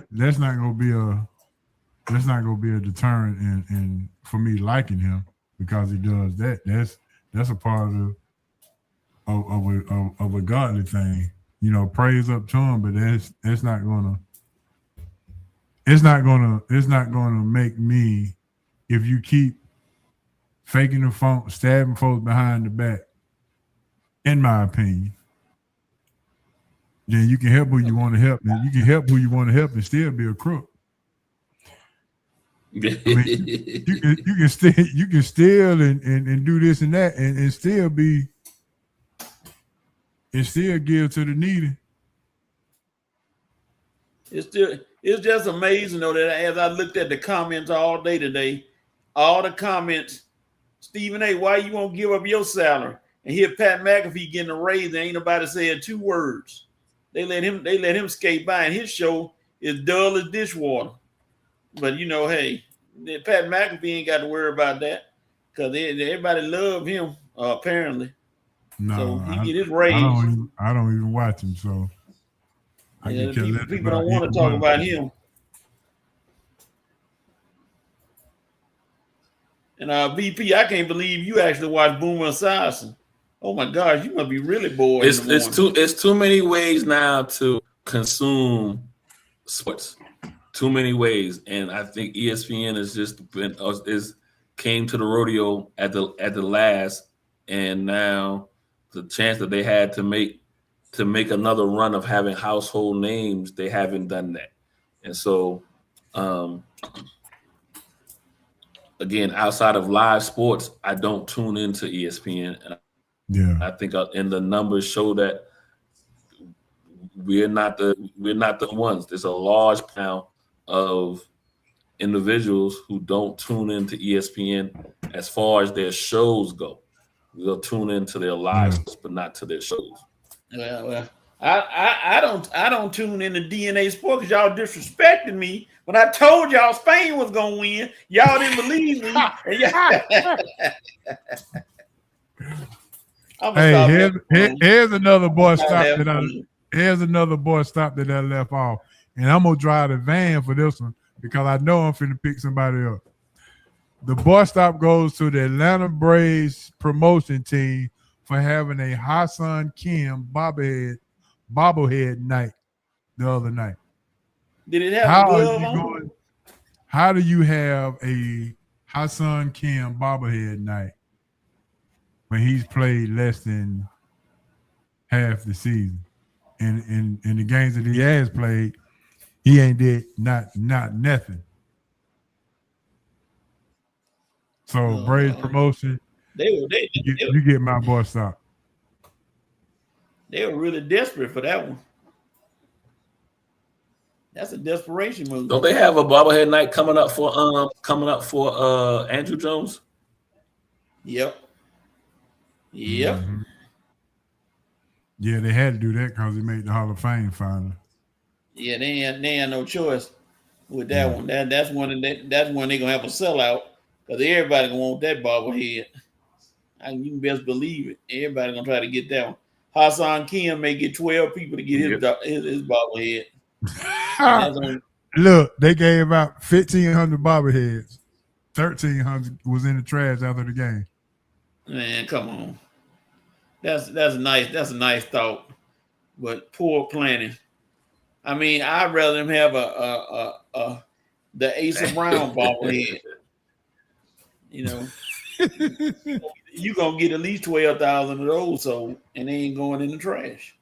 that's not gonna be a deterrent in for me liking him, because he does that. That's a part of a godly thing. Praise up to him, but it's not gonna make me, if you keep faking the phone, stabbing folks behind the back, in my opinion, then you can help who you want to help, and you can help who you want to help and still be a crook. I mean, you can steal and do this and that and still be and still give to the needy. It's just amazing though that as I looked at the comments all day today, all the comments, Stephen A., why you won't give up your salary? And here Pat McAfee getting a raise, and ain't nobody saying two words. They let him skate by, and his show is dull as dishwater. But hey, Pat McAfee ain't got to worry about that, because everybody love him apparently. No, so he get his raise. I don't even watch him, so people don't want to talk about him. And VP, I can't believe you actually watch Boomer Esiason. Oh my gosh, you must be really bored. It's too many ways now to consume sports. Too many ways, and I think ESPN has just came to the rodeo at the last, and now the chance that they had to make another run of having household names, they haven't done that. And so again, outside of live sports, I don't tune into ESPN. And I think and the numbers show that we're not the ones. There's a large amount of individuals who don't tune into ESPN as far as their shows go. They'll tune into their lives, but not to their shows. Well, I don't tune into DNA Sports because y'all disrespected me when I told y'all Spain was gonna win. Y'all didn't believe me. Hey, here's another boy stop that I left off, and I'm gonna drive the van for this one because I know I'm finna pick somebody up. The boy stop goes to the Atlanta Braves promotion team for having a Hassan Kim bobblehead night the other night. Did it have a glove on? How do you have a Hassan Kim bobblehead night when he's played less than half the season? And in the games that he has played, he ain't did not nothing. So Braves promotion, you get my boy stop. They were really desperate for that one. That's a desperation move. Don't they have a bobblehead night coming up for Andrew Jones? Yep. Mm-hmm. Yeah, they had to do that because he made the Hall of Fame final. Yeah, they had no choice with that one. That's when they're gonna have a sellout because everybody gonna want that bobblehead. You can best believe it. Everybody gonna try to get that one. Hassan Kim may get 12 people to get his bobblehead. Look, they gave out 1,500 bobbleheads. 1,300 was in the trash after the game. Man, come on. That's nice. That's a nice thought, but poor planning. I mean, I'd rather them have the Asa Brown bobblehead. You know, you gonna get at least 12,000 of those sold, and they ain't going in the trash.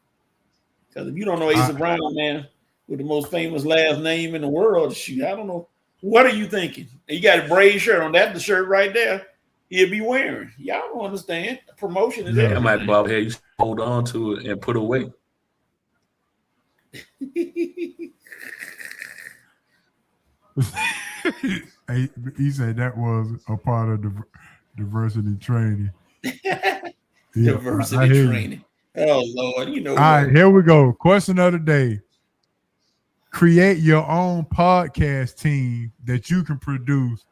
Because if you don't know Asa Brown, man, with the most famous last name in the world, shoot, I don't know. What are you thinking? You got a Braves shirt on. That's the shirt right there. He'll be wearing. Y'all don't understand. Promotion is everything. I might bobblehead. You hold on to it and put away. He said that was a part of the diversity training. Diversity training. Oh Lord, you know. All right, here we go. Question of the day. Create your own podcast team that you can produce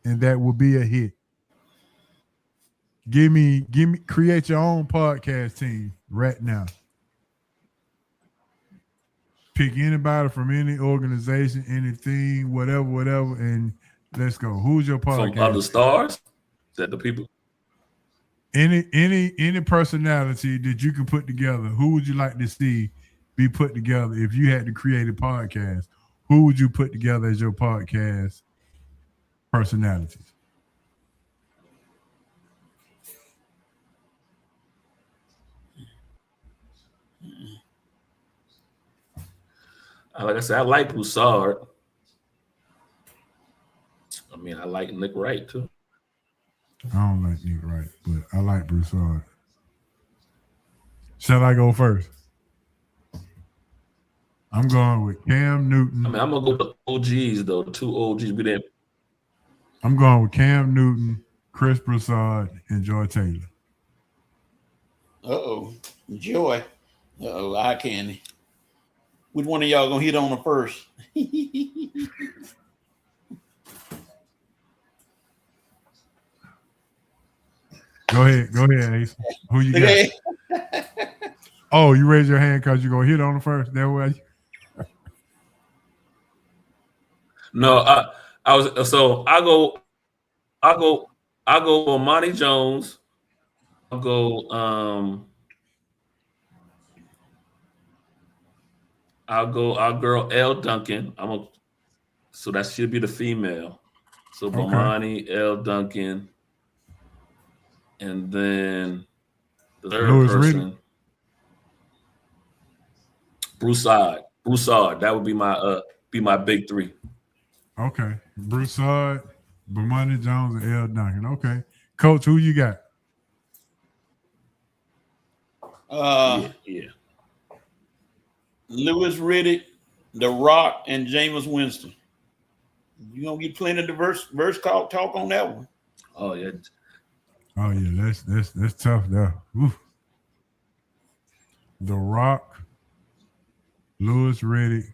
and that will be a hit. Create your own podcast team right now. Pick anybody from any organization, anything, whatever, and let's go. Who's your podcast? From other stars? Is that the people? Any personality that you can put together. Who would you like to see be put together if you had to create a podcast? Who would you put together as your podcast personalities? Like I said, I like Broussard. I mean, I like Nick Wright too. I don't like Nick Wright, but I like Broussard. Shall I go first? I'm going with Cam Newton. I mean, I'm gonna go with the OGs though. The two OGs we did. I'm going with Cam Newton, Chris Broussard, and Joy Taylor. Joy. Eye candy. Which one of y'all gonna hit on the first? Go ahead, Ace. Who you got? Oh, you raise your hand because you're gonna hit on the first. That way. No, I go Monty Jones. I'll go our girl Elle Duncan. So that should be the female. So Bomani, Elle Duncan, and then the third person, Broussard. That would be my big three. Okay, Broussard, Bomani Jones, and Elle Duncan. Okay, Coach, who you got? Yeah. Lewis Riddick, The Rock, and Jameis Winston. You gonna get plenty of diverse talk on that one. Oh yeah. That's tough there. Oof. The Rock, Lewis Riddick.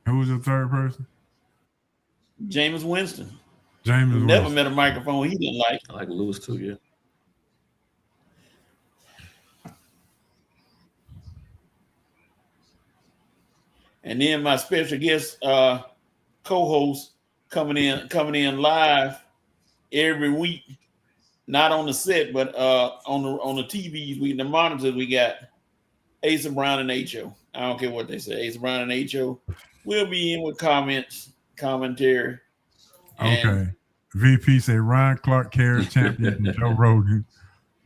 Who was the third person? Jameis Winston. Jameis never Winston. met a microphone he didn't like. I like Lewis too, yeah. And then my special guest co-host coming in live every week. Not on the set, but on the TVs, the monitors we got Asa Brown and H.O. I don't care what they say. Asa Brown and H.O. will be in with commentary. Okay. VP say Ryan Clark, Carrot Champion, and Joe Rogan.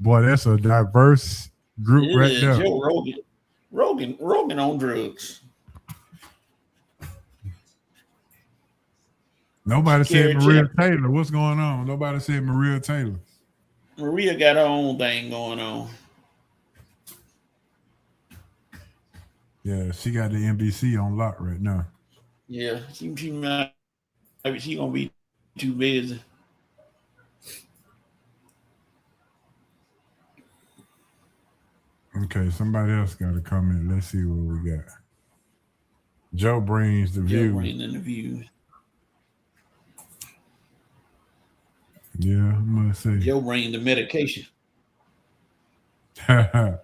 Boy, that's a diverse group right there. Joe Rogan on drugs. Nobody said Maria Taylor. What's going on? Nobody said Maria Taylor. Maria got her own thing going on. Yeah, she got the NBC on lock right now. Yeah, she gonna be too busy. Okay, somebody else got a comment. Let's see what we got. Joe brings the view. Joe brings in the view. Yeah, I'm gonna say Joe brings the medication. That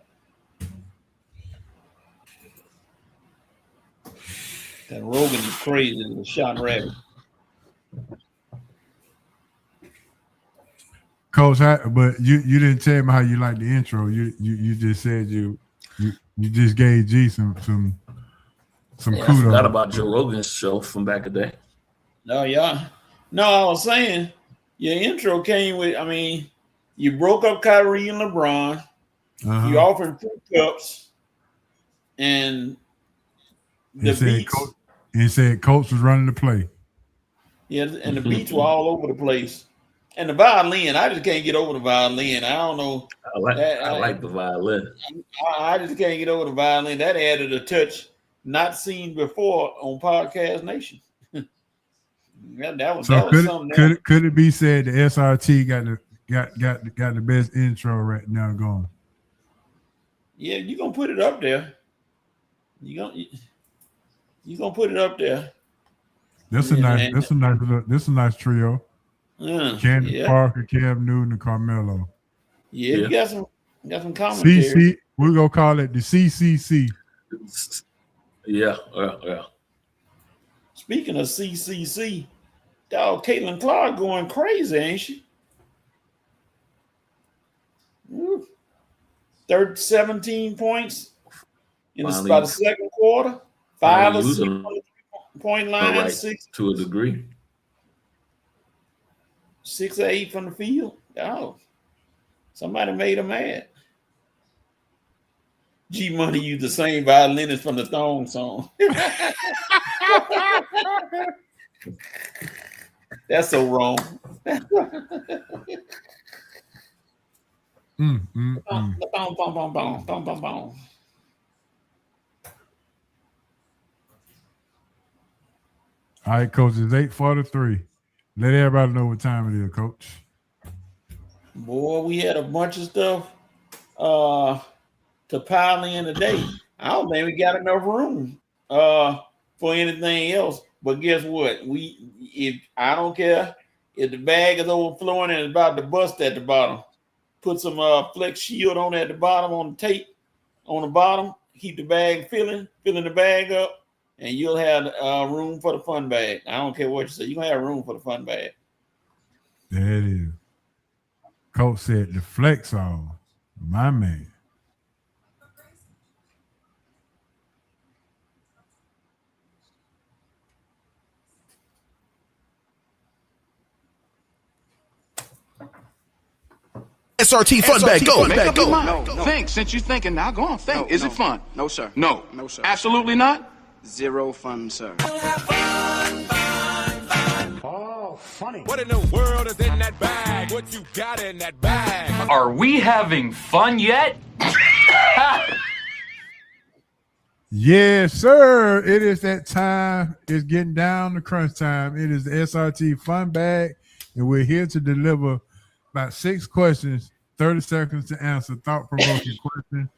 Rogan is crazy with shot rabbit. Coach, but you didn't tell me how you like the intro. You just said you just gave G some kudos. I forgot about Joe Rogan's show from back in the day. No, I was saying your intro came with. I mean, you broke up Kyrie and LeBron. Uh-huh. You offered 2 cups, and the beats. He said Coach was running the play. Yeah, and the beats were all over the place. And the violin, I just can't get over the violin. I don't know. I like the violin. I just can't get over the violin. That added a touch not seen before on Podcast Nation. that was something. Could it be said the SRT got the best intro right now going? Yeah, you're gonna put it up there. You're gonna put it up there. That's a nice trio. Candace Parker, Cam Newton, and Carmelo. Yeah, you got some commentary. We're gonna call it the CCC. Yeah. Speaking of CCC, dog, Caitlin Clark going crazy, ain't she? 17 points in about the second quarter. 5 or 6 on the point line, right, 6 to a degree. 6 or 8 from the field. Oh, somebody made her mad. G Money used the same violinist from the Thong song. That's so wrong. All right, Coach, it's 8:43. Let everybody know what time it is, Coach. Boy, we had a bunch of stuff to pile in today. I don't think we got enough room for anything else. But guess what? I don't care if the bag is overflowing and it's about to bust at the bottom. Put some Flex Shield on at the bottom on the tape on the bottom. Keep the bag filling the bag up, and you'll have room for the fun bag. I don't care what you say. You're gonna have room for the fun bag. There it is. Coach said the flex on. My man. SRT fun bag, go. No. Think. Since you're thinking now, go on, think. Is it fun? No, sir. No, sir. Absolutely not? Zero fun, sir. Oh, funny. What in the world is in that bag? What you got in that bag? Are we having fun yet? Yes, sir. It is that time. It's getting down to crunch time. It is the SRT fun bag, and we're here to deliver about 6 questions, 30 seconds to answer thought-provoking questions.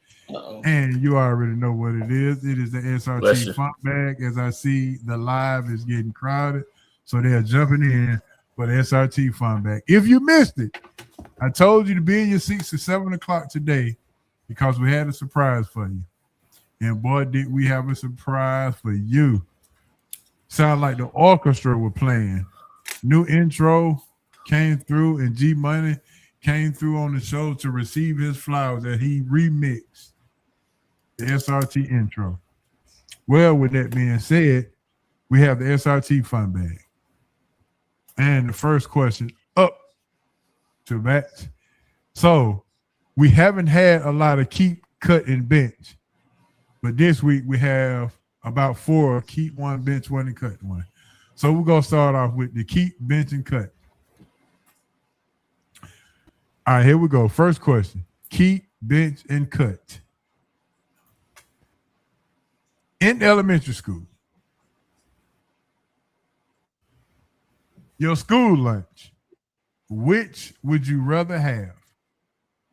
And you already know what it is. It is the SRT fun bag. As I see, the live is getting crowded, so they're jumping in for the SRT fun bag. If you missed it, I told you to be in your seats at 7 o'clock today because we had a surprise for you. And boy, did we have a surprise for you. Sound like the orchestra were playing. New intro, came through, and G Money came through on the show to receive his flowers that he remixed the SRT intro. Well, with that being said, we have the SRT fun bag. And the first question up to bat. So we haven't had a lot of keep, cut, and bench. But this week we have about 4 keep one, bench one, and cut one. So we're going to start off with the keep, bench, and cut. All right, here we go. First question. Keep, bench, and cut. In elementary school, your school lunch, which would you rather have?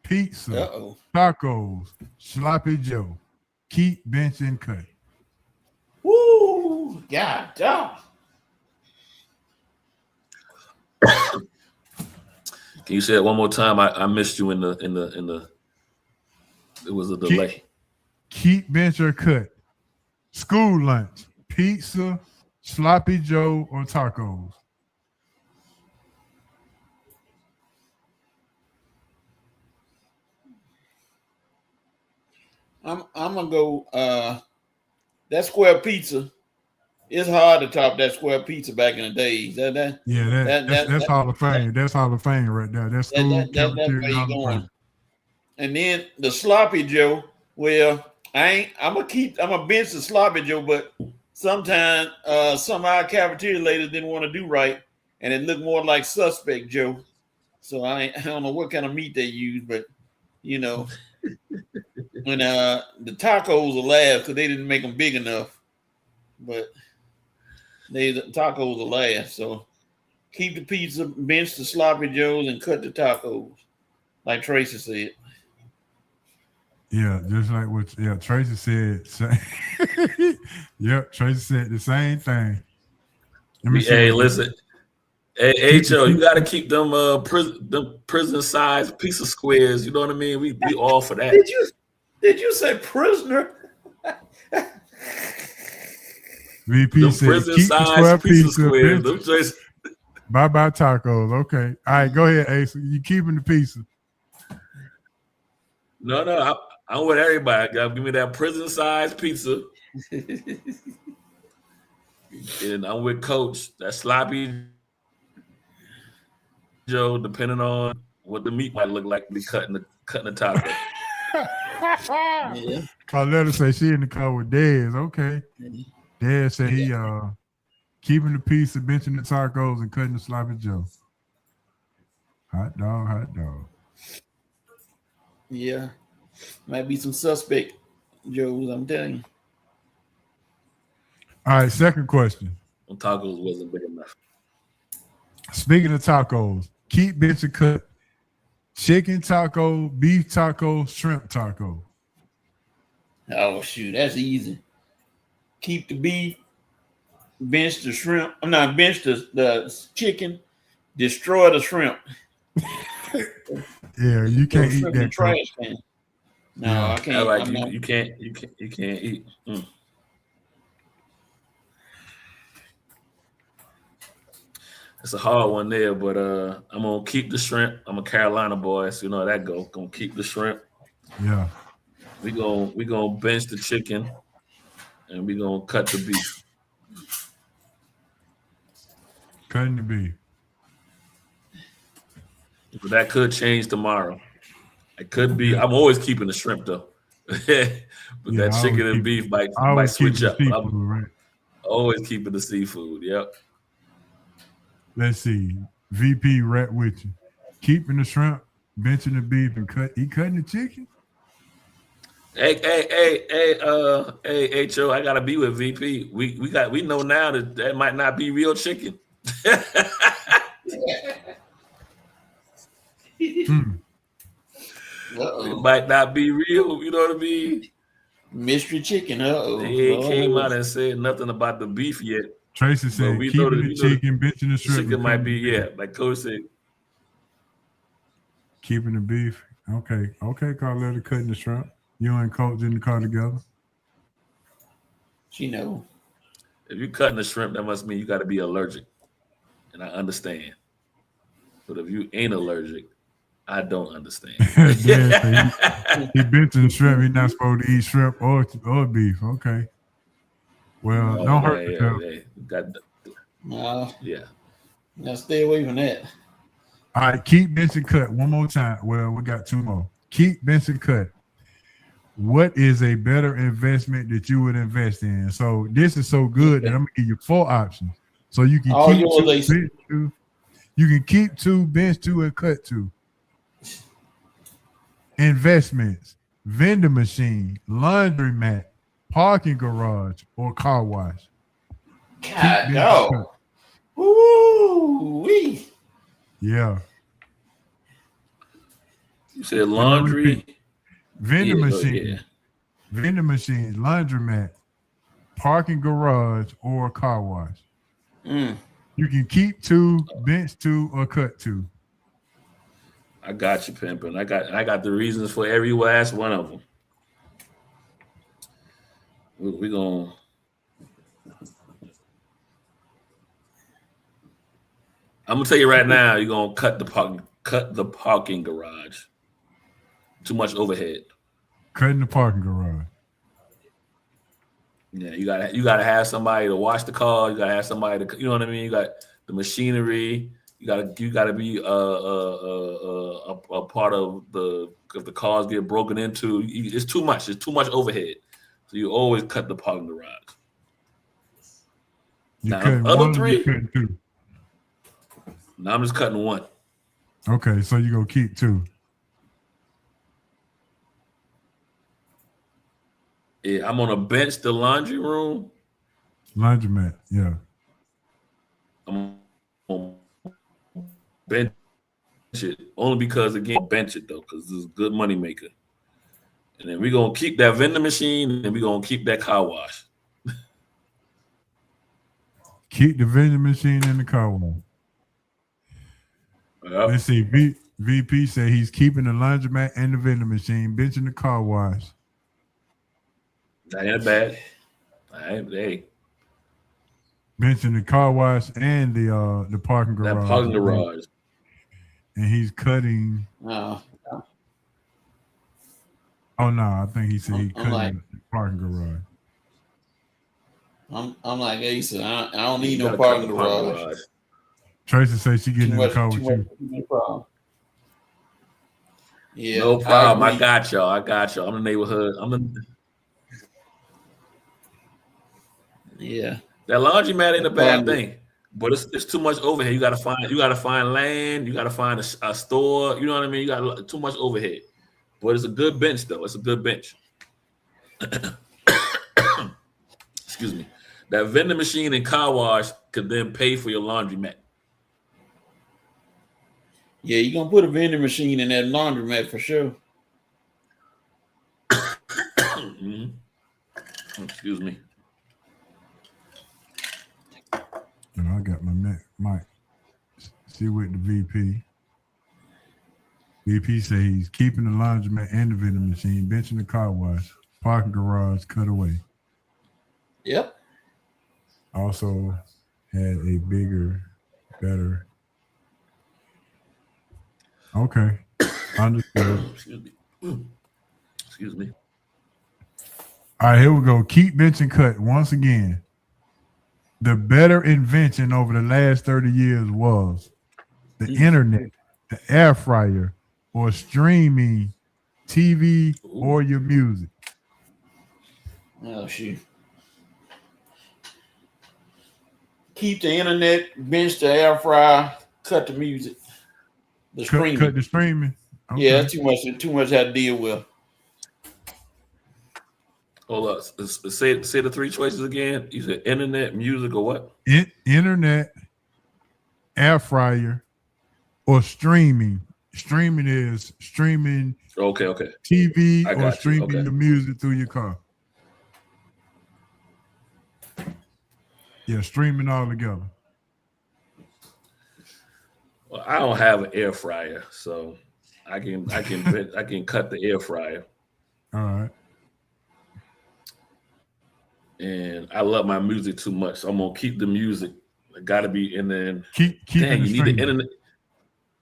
Pizza, tacos, sloppy Joe, keep, bench, and cut. Woo! God damn. Can you say it one more time? I missed you in the. It was a delay. Keep, bench, or cut. School lunch, pizza, sloppy Joe, or tacos. I'm gonna go that square pizza. It's hard to top that square pizza back in the days. That's Hall of Fame. That's Hall of Fame right there. That's school cafeteria Hall of Fame. And then the sloppy Joe. Well, I'm gonna bench the sloppy Joe, but sometimes some of our cafeteria ladies didn't want to do right, and it looked more like suspect Joe. So I don't know what kind of meat they use, but you know. When the tacos are last because they didn't make them big enough, but the tacos are last. So keep the pizza, bench the sloppy joes, and cut the tacos, like Tracy said. Yeah, just like what Tracy said. Yep, Tracy said the same thing. Hey, listen. Hey, Joe, you got to keep them prison size pizza squares. You know what I mean? We all for that. Did you say prisoner? VP them said prison keep size the square pizza squares. Bye tacos. Okay, all right, go ahead, Ace. You keeping the pizza? No, I'm with everybody. Give me that prison size pizza. And I'm with Coach. That sloppy Joe, depending on what the meat might look like, be cutting the taco. Yeah. Carletta say she in the car with Dez. Okay. Dez said he keeping the pizza, benching the tacos, and cutting the sloppy Joe. Hot dog. Yeah. Might be some suspect Joes, I'm telling you. All right, second question. Tacos wasn't big enough. Speaking of tacos, keep, bench, and cut. Chicken taco, beef taco, shrimp taco. Oh shoot, that's easy. Keep the beef, bench the shrimp. I'm not bench the chicken, destroy the shrimp. Yeah, you can't eat that. Trash can. No, yeah. I can't. Like you can't eat. It's a hard one there, but I'm gonna keep the shrimp. I'm a Carolina boy, so you know how that go. Gonna keep the shrimp. Yeah. We gonna bench the chicken, and we gonna cut the beef. Cutting the beef. But that could change tomorrow. It could be. I'm always keeping the shrimp though. But that chicken and beef might switch up. Seafood, right? Always keeping the seafood. Yep. Let's see. VP rat with you. Keeping the shrimp, benching the beef, and cutting the chicken. Hey, Joe, I gotta be with VP. We know now that might not be real chicken. It might not be real, you know what I mean? Mystery chicken, They came out and said nothing about the beef yet. Tracy said, keeping the chicken, benching the shrimp. Chicken might be, like Coach said. Keeping the beef. Okay, Carletta, cutting the shrimp. You and Coach in the car together. She know. If you're cutting the shrimp, that must mean you got to be allergic. And I understand. But if you ain't allergic, I don't understand. Yeah, he benching shrimp. He's not supposed to eat shrimp or beef. Okay. Well, don't hurt yourself. Yeah. Now stay away from that. All right, keep benching cut one more time. Well, we got two more. Keep benching cut. What is a better investment that you would invest in? So this is so good that I'm gonna give you 4 options. So you can keep 2, bench 2. You can keep 2, bench 2, and cut 2. Investments: vending machine, laundromat, parking garage, or car wash. God, no. Woo-wee. Yeah. You said laundry, vending machine, vending machine, laundromat, parking garage, or car wash. You can keep 2, bench 2, or cut 2. I got you, pimping. I got the reasons for every last one of them. We're gonna. I'm gonna tell you right now, you're gonna cut the parking garage. Too much overhead. Cutting the parking garage. Yeah, you gotta have somebody to wash the car. You gotta have somebody to, you know what I mean. You got the machinery. You gotta be a part of if the cars get broken into. It's too much. It's too much overhead. So you always cut the parking garage. Now other 3. Now I'm just cutting 1. Okay, so you gonna keep 2. Yeah, I'm gonna bench the laundry room. Laundromat, yeah. I'm gonna bench it only because again, bench it though, because it's a good money maker. And then we're gonna keep that vending machine and we're gonna keep that car wash. Keep the vending machine in the car wash. Yep. Let's see. VP said he's keeping the laundromat and the vending machine, benching the car wash. That ain't bad. Hey. Benching the car wash and the parking garage. That parking garage. And he's cutting. Oh no, I think he said he cutting the parking garage. I'm like Asa. I don't need no parking garage. Tracy says she getting in the car with you. Yeah, no problem. I got y'all. I'm the neighborhood. Yeah. That laundromat ain't a bad thing, but it's too much overhead. You gotta find land. You gotta find a store. You know what I mean? You got too much overhead. But it's a good bench though. It's a good bench. Excuse me. That vending machine and car wash could then pay for your laundromat. Yeah, you're gonna put a vending machine in that laundromat for sure. Mm-hmm. Excuse me. I got my mic. See with the VP. VP says he's keeping the laundromat and the vending machine, benching the car wash, parking garage, cut away. Yep. Also had a bigger, better. Okay. Understood. Excuse me. All right, here we go. Keep benching cut once again. The better invention over the last 30 years was the internet, the air fryer, or streaming TV or your music. Oh, shoot. Keep the internet, bench the air fryer, cut the music. The streaming. Cut the streaming. Okay. Yeah, too much to deal with. Hold up. Say the 3 choices again. You said internet, music, or what? Internet, air fryer, or streaming. Streaming is streaming. Okay. TV or streaming the music through your car. Yeah, streaming all together. Well, I don't have an air fryer, so I can cut the air fryer. All right. And I love my music too much, so I'm gonna keep the music. I gotta be, and then keep dang, you need the internet.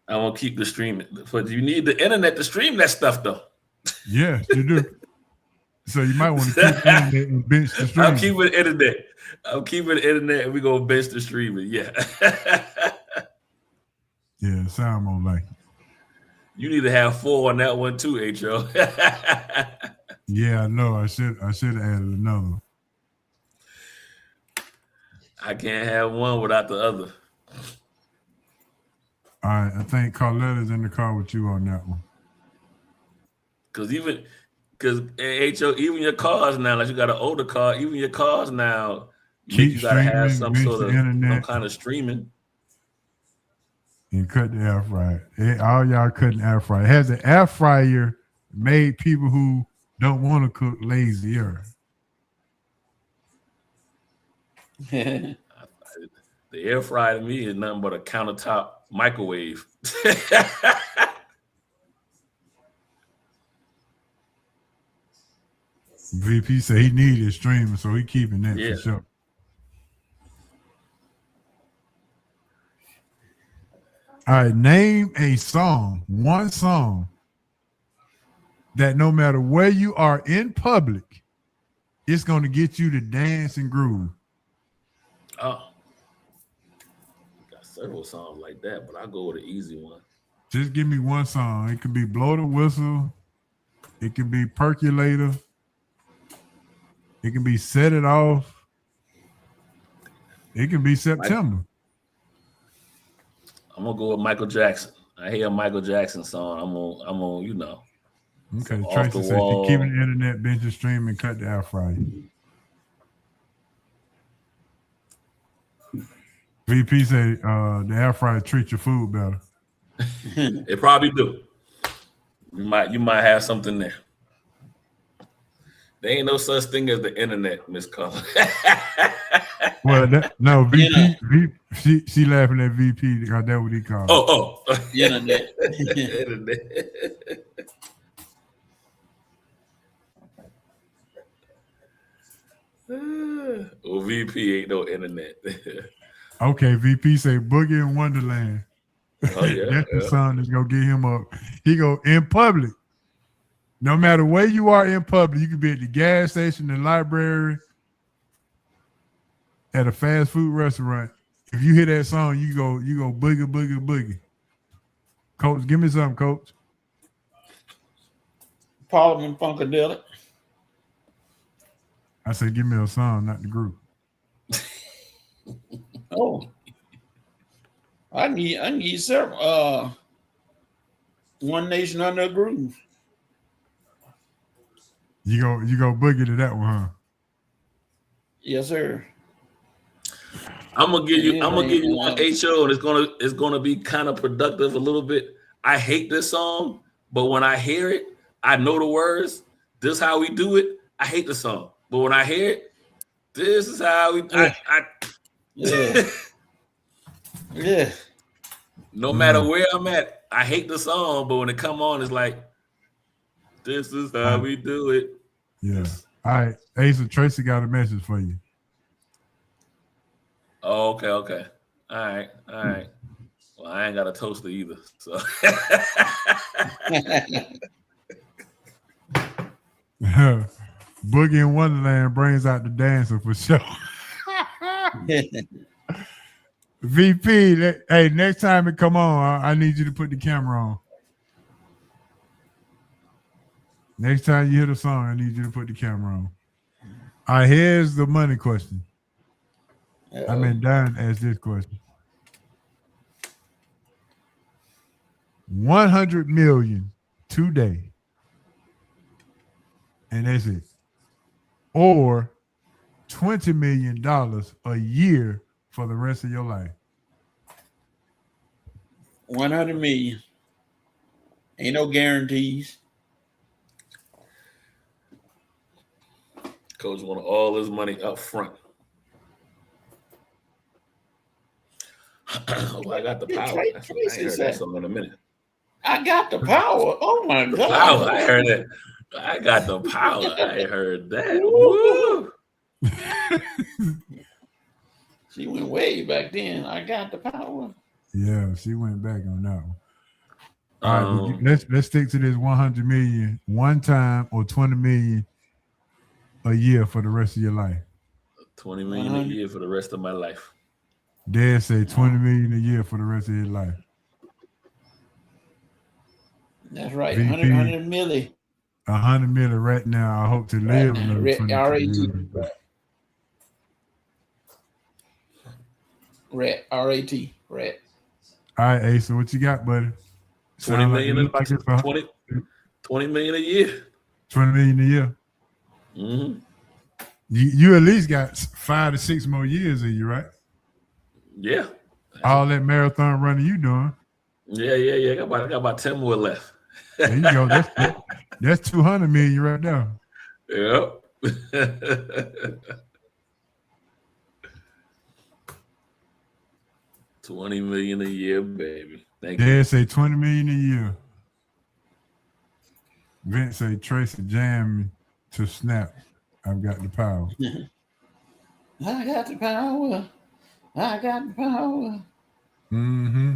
I won't keep the streaming, but you need the internet to stream that stuff, though. Yes, you do. So you might want to keep the internet and bench the streaming. I'm keeping the internet, and we're going to bench the streaming. Yeah. Yeah, sound more like it. You need to have 4 on that one too, H.O. Yeah, I know. I should have added another. I can't have one without the other. All right, I think Carletta's in the car with you on that one. Because H.O., even your cars now, like you got an older car, even your cars now, you got to have some sort of some kind of streaming. And cut the air fryer. All y'all cutting air fryer. It has an air fryer made people who don't want to cook lazier. The air fryer to me is nothing but a countertop microwave. VP said he needed streaming, so he keeping that for sure. All right, name a song, one song that no matter where you are in public, it's going to get you to dance and groove. Oh, got several songs like that, but I'll go with an easy one. Just give me one song. It could be Blow the Whistle. It could be Percolator. It can be Set It Off. It can be September. I'm gonna go with Michael Jackson. I hear a Michael Jackson song. I'm on, you know. Okay, Tracy said she's keeping the internet, bench and stream, and cut the air fryer. VP said the air fryer treats your food better. It probably do. You might have something there. There ain't no such thing as the internet, Miss Carla. Well, no, VP, she laughing at VP because that's what he called. Oh, internet. Internet. Well, VP ain't no internet. Okay, VP say Boogie in Wonderland. Oh yeah, that's the song that's gonna get him up. He go in public. No matter where you are in public, you could be at the gas station, the library, at a fast food restaurant. If you hear that song, you go boogie, boogie, boogie. Coach, give me something, Coach. Parliament Funkadelic. I said, give me a song, not the group. Oh, I need several. One Nation Under a Groove. You go boogie to that one, huh? Yes, sir. I'm gonna give you one HO, and it's gonna be kind of productive a little bit. I hate this song, but when I hear it, I know the words. This is how we do it. I hate the song, but when I hear it, this is how we. Yeah. No matter where I'm at, I hate the song, but when it come on, it's like, this is how we do it. Yeah. All right. Ace and Tracy got a message for you. Oh, okay. All right. Well, I ain't got a toaster either, so. Boogie in Wonderland brings out the dancer for sure. VP, hey, next time it come on, I need you to put the camera on. Next time you hear the song, I need you to put the camera on. All right, here's the money question. I've been dying to ask this question. 100 million today, and that's it. Or $20 million a year for the rest of your life. 100 million. Ain't no guarantees. Coach want all his money up front. Oh, I got the power. I heard that song in a minute. I got the power. Oh my God. Power. I heard it. I got the power. I heard that. Woo. She went way back then. I got the power. Yeah, she went back on that one. All right, let's stick to this 100 million one time or 20 million a year for the rest of your life. 20 million a year for the rest of my life. Dad say 20 million a year for the rest of his life. That's right. VP, 100 million. 100 million right now. I hope to live another 20 years. Rat. All right, Ace, so what you got, buddy? 20 million, 20 million a year. 20 million a year. Mm-hmm. You at least got 5 to 6 more years in you, right? Yeah. All that marathon running you doing. Yeah. I got about 10 more left. There you go. That's 200 million right now. Yep. $20 million a year, baby. Thank you. Dad say 20 million a year. Vince say Tracy jam to snap. I've got the power. I got the power. Mm-hmm.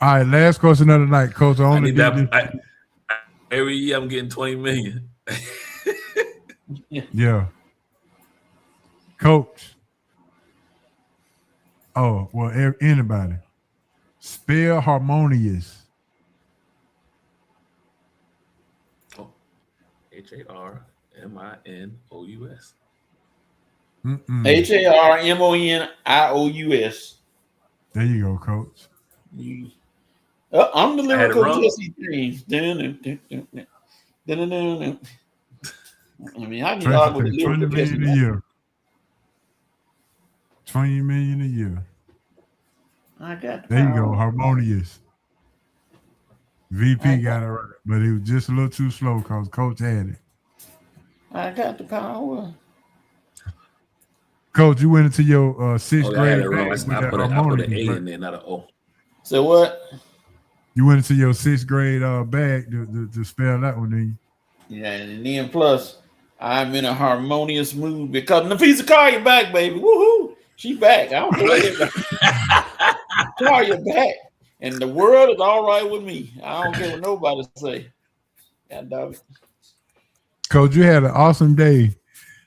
All right, last question of the night, Coach. Every year I'm getting 20 million. Yeah. Coach. Oh, well, anybody. Spell harmonious. HARMINOUS. HARMONIOUS. There you go, Coach. I'm the lyrical Jesse James. I mean, I can argue with the 20 lyrical Jesse million a year. 20 million a year. I got the there you power. go, harmonious. VP got it right, but it was just a little too slow because Coach had it. I got the power. Coach, you went into your sixth grade. I put an A in there, not an O. So what? You went into your sixth grade bag to spell that one, didn't you? Yeah, and then plus, I'm in a harmonious mood because Nafisa Collier back, baby. Woohoo! She back. I don't care. Collier back. And the world is all right with me. I don't care what nobody say. God dog it. Coach, you had an awesome day.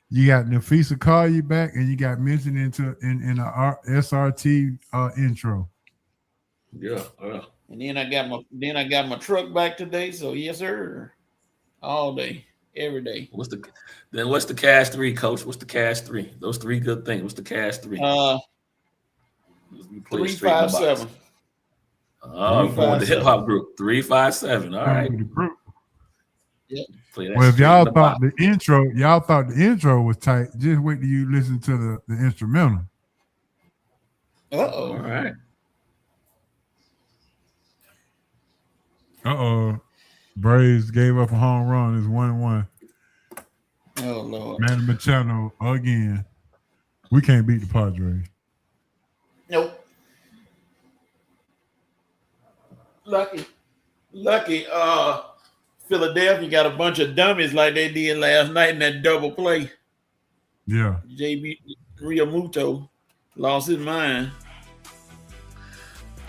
You got Nafisa Collier back, and you got mentioned in a SRT intro. Yeah. And then I got my truck back today. So yes, sir. All day, every day. What's the cash 3, Coach? What's the cash 3? Those 3 good things. What's the cash 3? 357. Oh, going to hip hop group 357. All right. Yep. Well, if y'all thought the intro was tight, just wait till you listen to the instrumental. All right. Braves gave up a home run. It's 1-1. Oh Lord. Manny Machado again. We can't beat the Padres. Nope. Lucky. Philadelphia got a bunch of dummies like they did last night in that double play. Yeah. JB Realmuto lost his mind.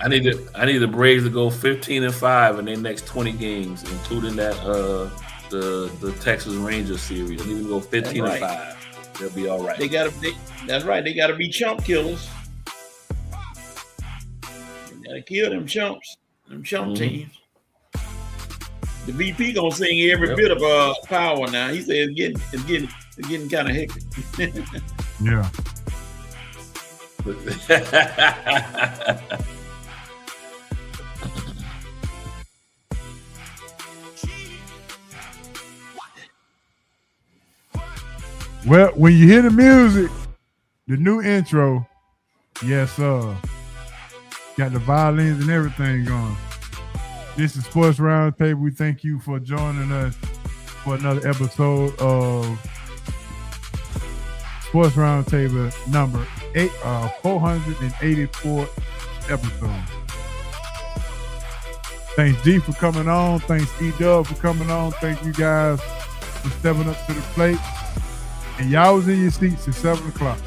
I need the Braves to go 15-5 in their next 20 games, including that the Texas Rangers series. I need them to go 15-5. They'll be all right. That's right. They gotta be chump killers. They gotta kill them chumps. Them chump teams. The VP gonna sing every bit of power now. He said it's getting kind of hectic. Yeah. Well, when you hear the music, the new intro, yes, got the violins and everything going. This is Sports Roundtable. We thank you for joining us for another episode of Sports Roundtable number 484 episode. Thanks G for coming on. Thanks E-Dub for coming on. Thank you guys for stepping up to the plate. And y'all was in your seats at 7 o'clock.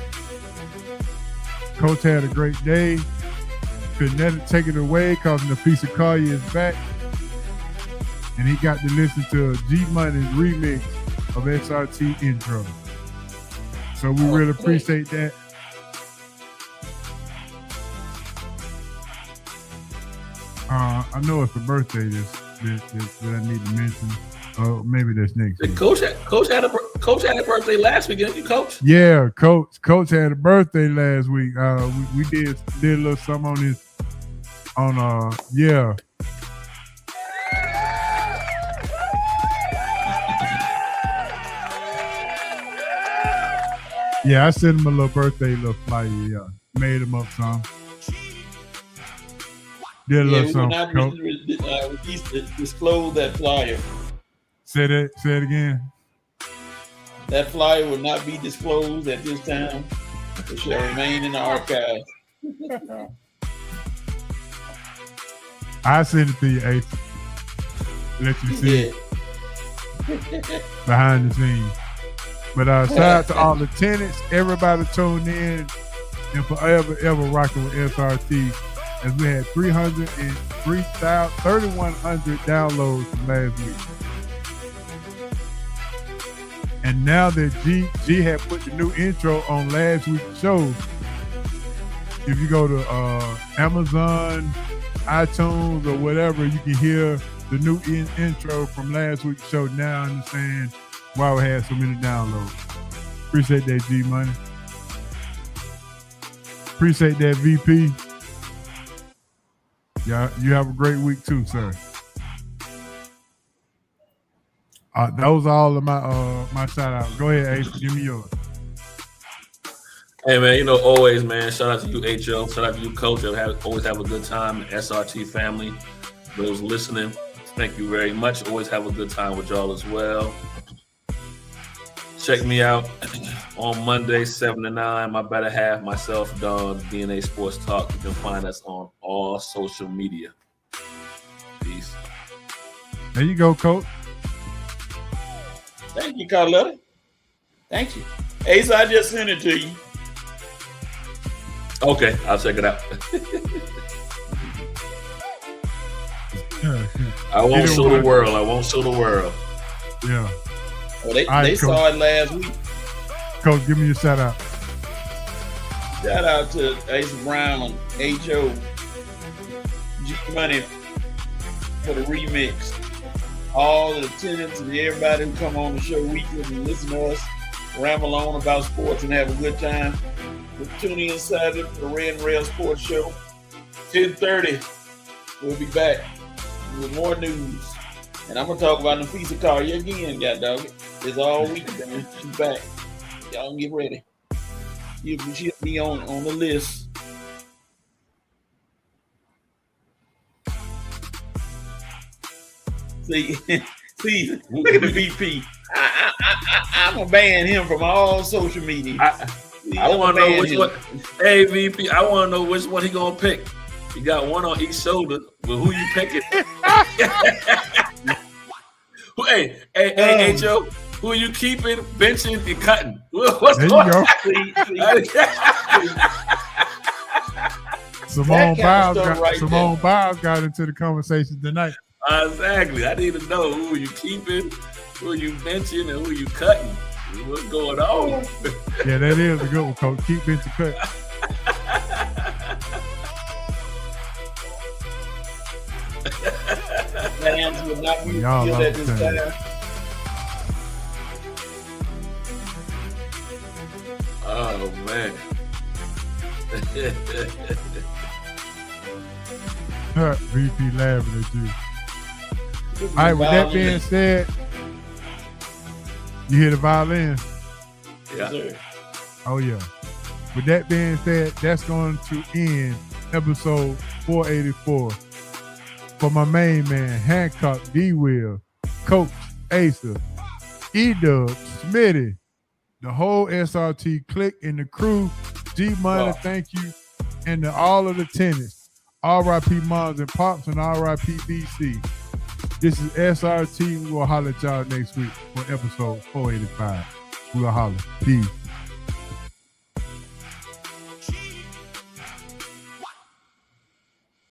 Coach had a great day. could never take it away because Nafisa Collier is back. And he got to listen to G Money's remix of SRT intro. So we really appreciate that. I know it's a birthday that I need to mention. Maybe that's next week. Coach had a birthday last week, didn't you, Coach? Yeah, Coach had a birthday last week. We did a little something on his yeah. Yeah, I sent him a little birthday flyer. Yeah, made him up some. Did a little something. We will not disclose that flyer. Say it again. That flyer will not be disclosed at this time. It shall remain in the archive. I send it to you, Ace. Let you see it behind the scenes. But shout out to all the tenants, everybody tuned in, and forever ever rocking with SRT. As we had 3,100 downloads from last week. And now that G had put the new intro on last week's show, if you go to Amazon, iTunes, or whatever, you can hear the new intro from last week's show. Now I understand why we had so many downloads. Appreciate that, G Money. Appreciate that, VP. Yeah, you have a great week too, sir. Those are all of my shout outs. Go ahead, Ace. Give me yours. Hey man, always, man. Shout out to you, HO. Shout out to you, Coach. Always have a good time, SRT family. Those listening, thank you very much. Always have a good time with y'all as well. Check me out on Monday, 7 to 9. My better half, myself, Don, DNA Sports Talk. You can find us on all social media. Peace. There you go, Coach. Thank you, Carletta. Thank you. Ace, I just sent it to you. Okay, I'll check it out. I won't show the world. Yeah. Well, they saw it last week. Coach, give me your shout out. Shout out to Ace Brown, HO, G Money for the remix. All the tenants and everybody who come on the show weekly and listen to us ramble on about sports and have a good time. We're tuning in Saturday for the Red and Rail Sports Show. 10:30. We'll be back with more news. And I'm going to talk about Nafisa Collier again, goddog. It's all week, man. She's back. Y'all get ready. She'll be on the list. See, look at the VP. I'm going to ban him from all social media. I want to know which one. Hey, VP, I want to know which one he going to pick. You got one on each shoulder, but who you picking? Hey, Joe, who are you keeping, benching, and cutting? What's there going you on? Simone Biles got into the conversation tonight. Exactly. I need to know who are you keeping, who are you benching, and who are you cutting. What's going on? Yeah, that is a good one, Coach. Keep benching, cut. Fans will not be killed at this time. Oh man. VP laughing at you. All right, with that being said, you hear the violin? Yeah. Sir. Oh yeah. With that being said, that's going to end episode 484. For my main man, Hancock, D-Will, Coach, Asa, E-Dub, Smitty, the whole SRT clique and the crew, G-Money, thank you, and to all of the tenants, R.I.P. Moms and Pops and R.I.P. DC. This is SRT. We will holler at y'all next week for episode 485. We will holler. Peace.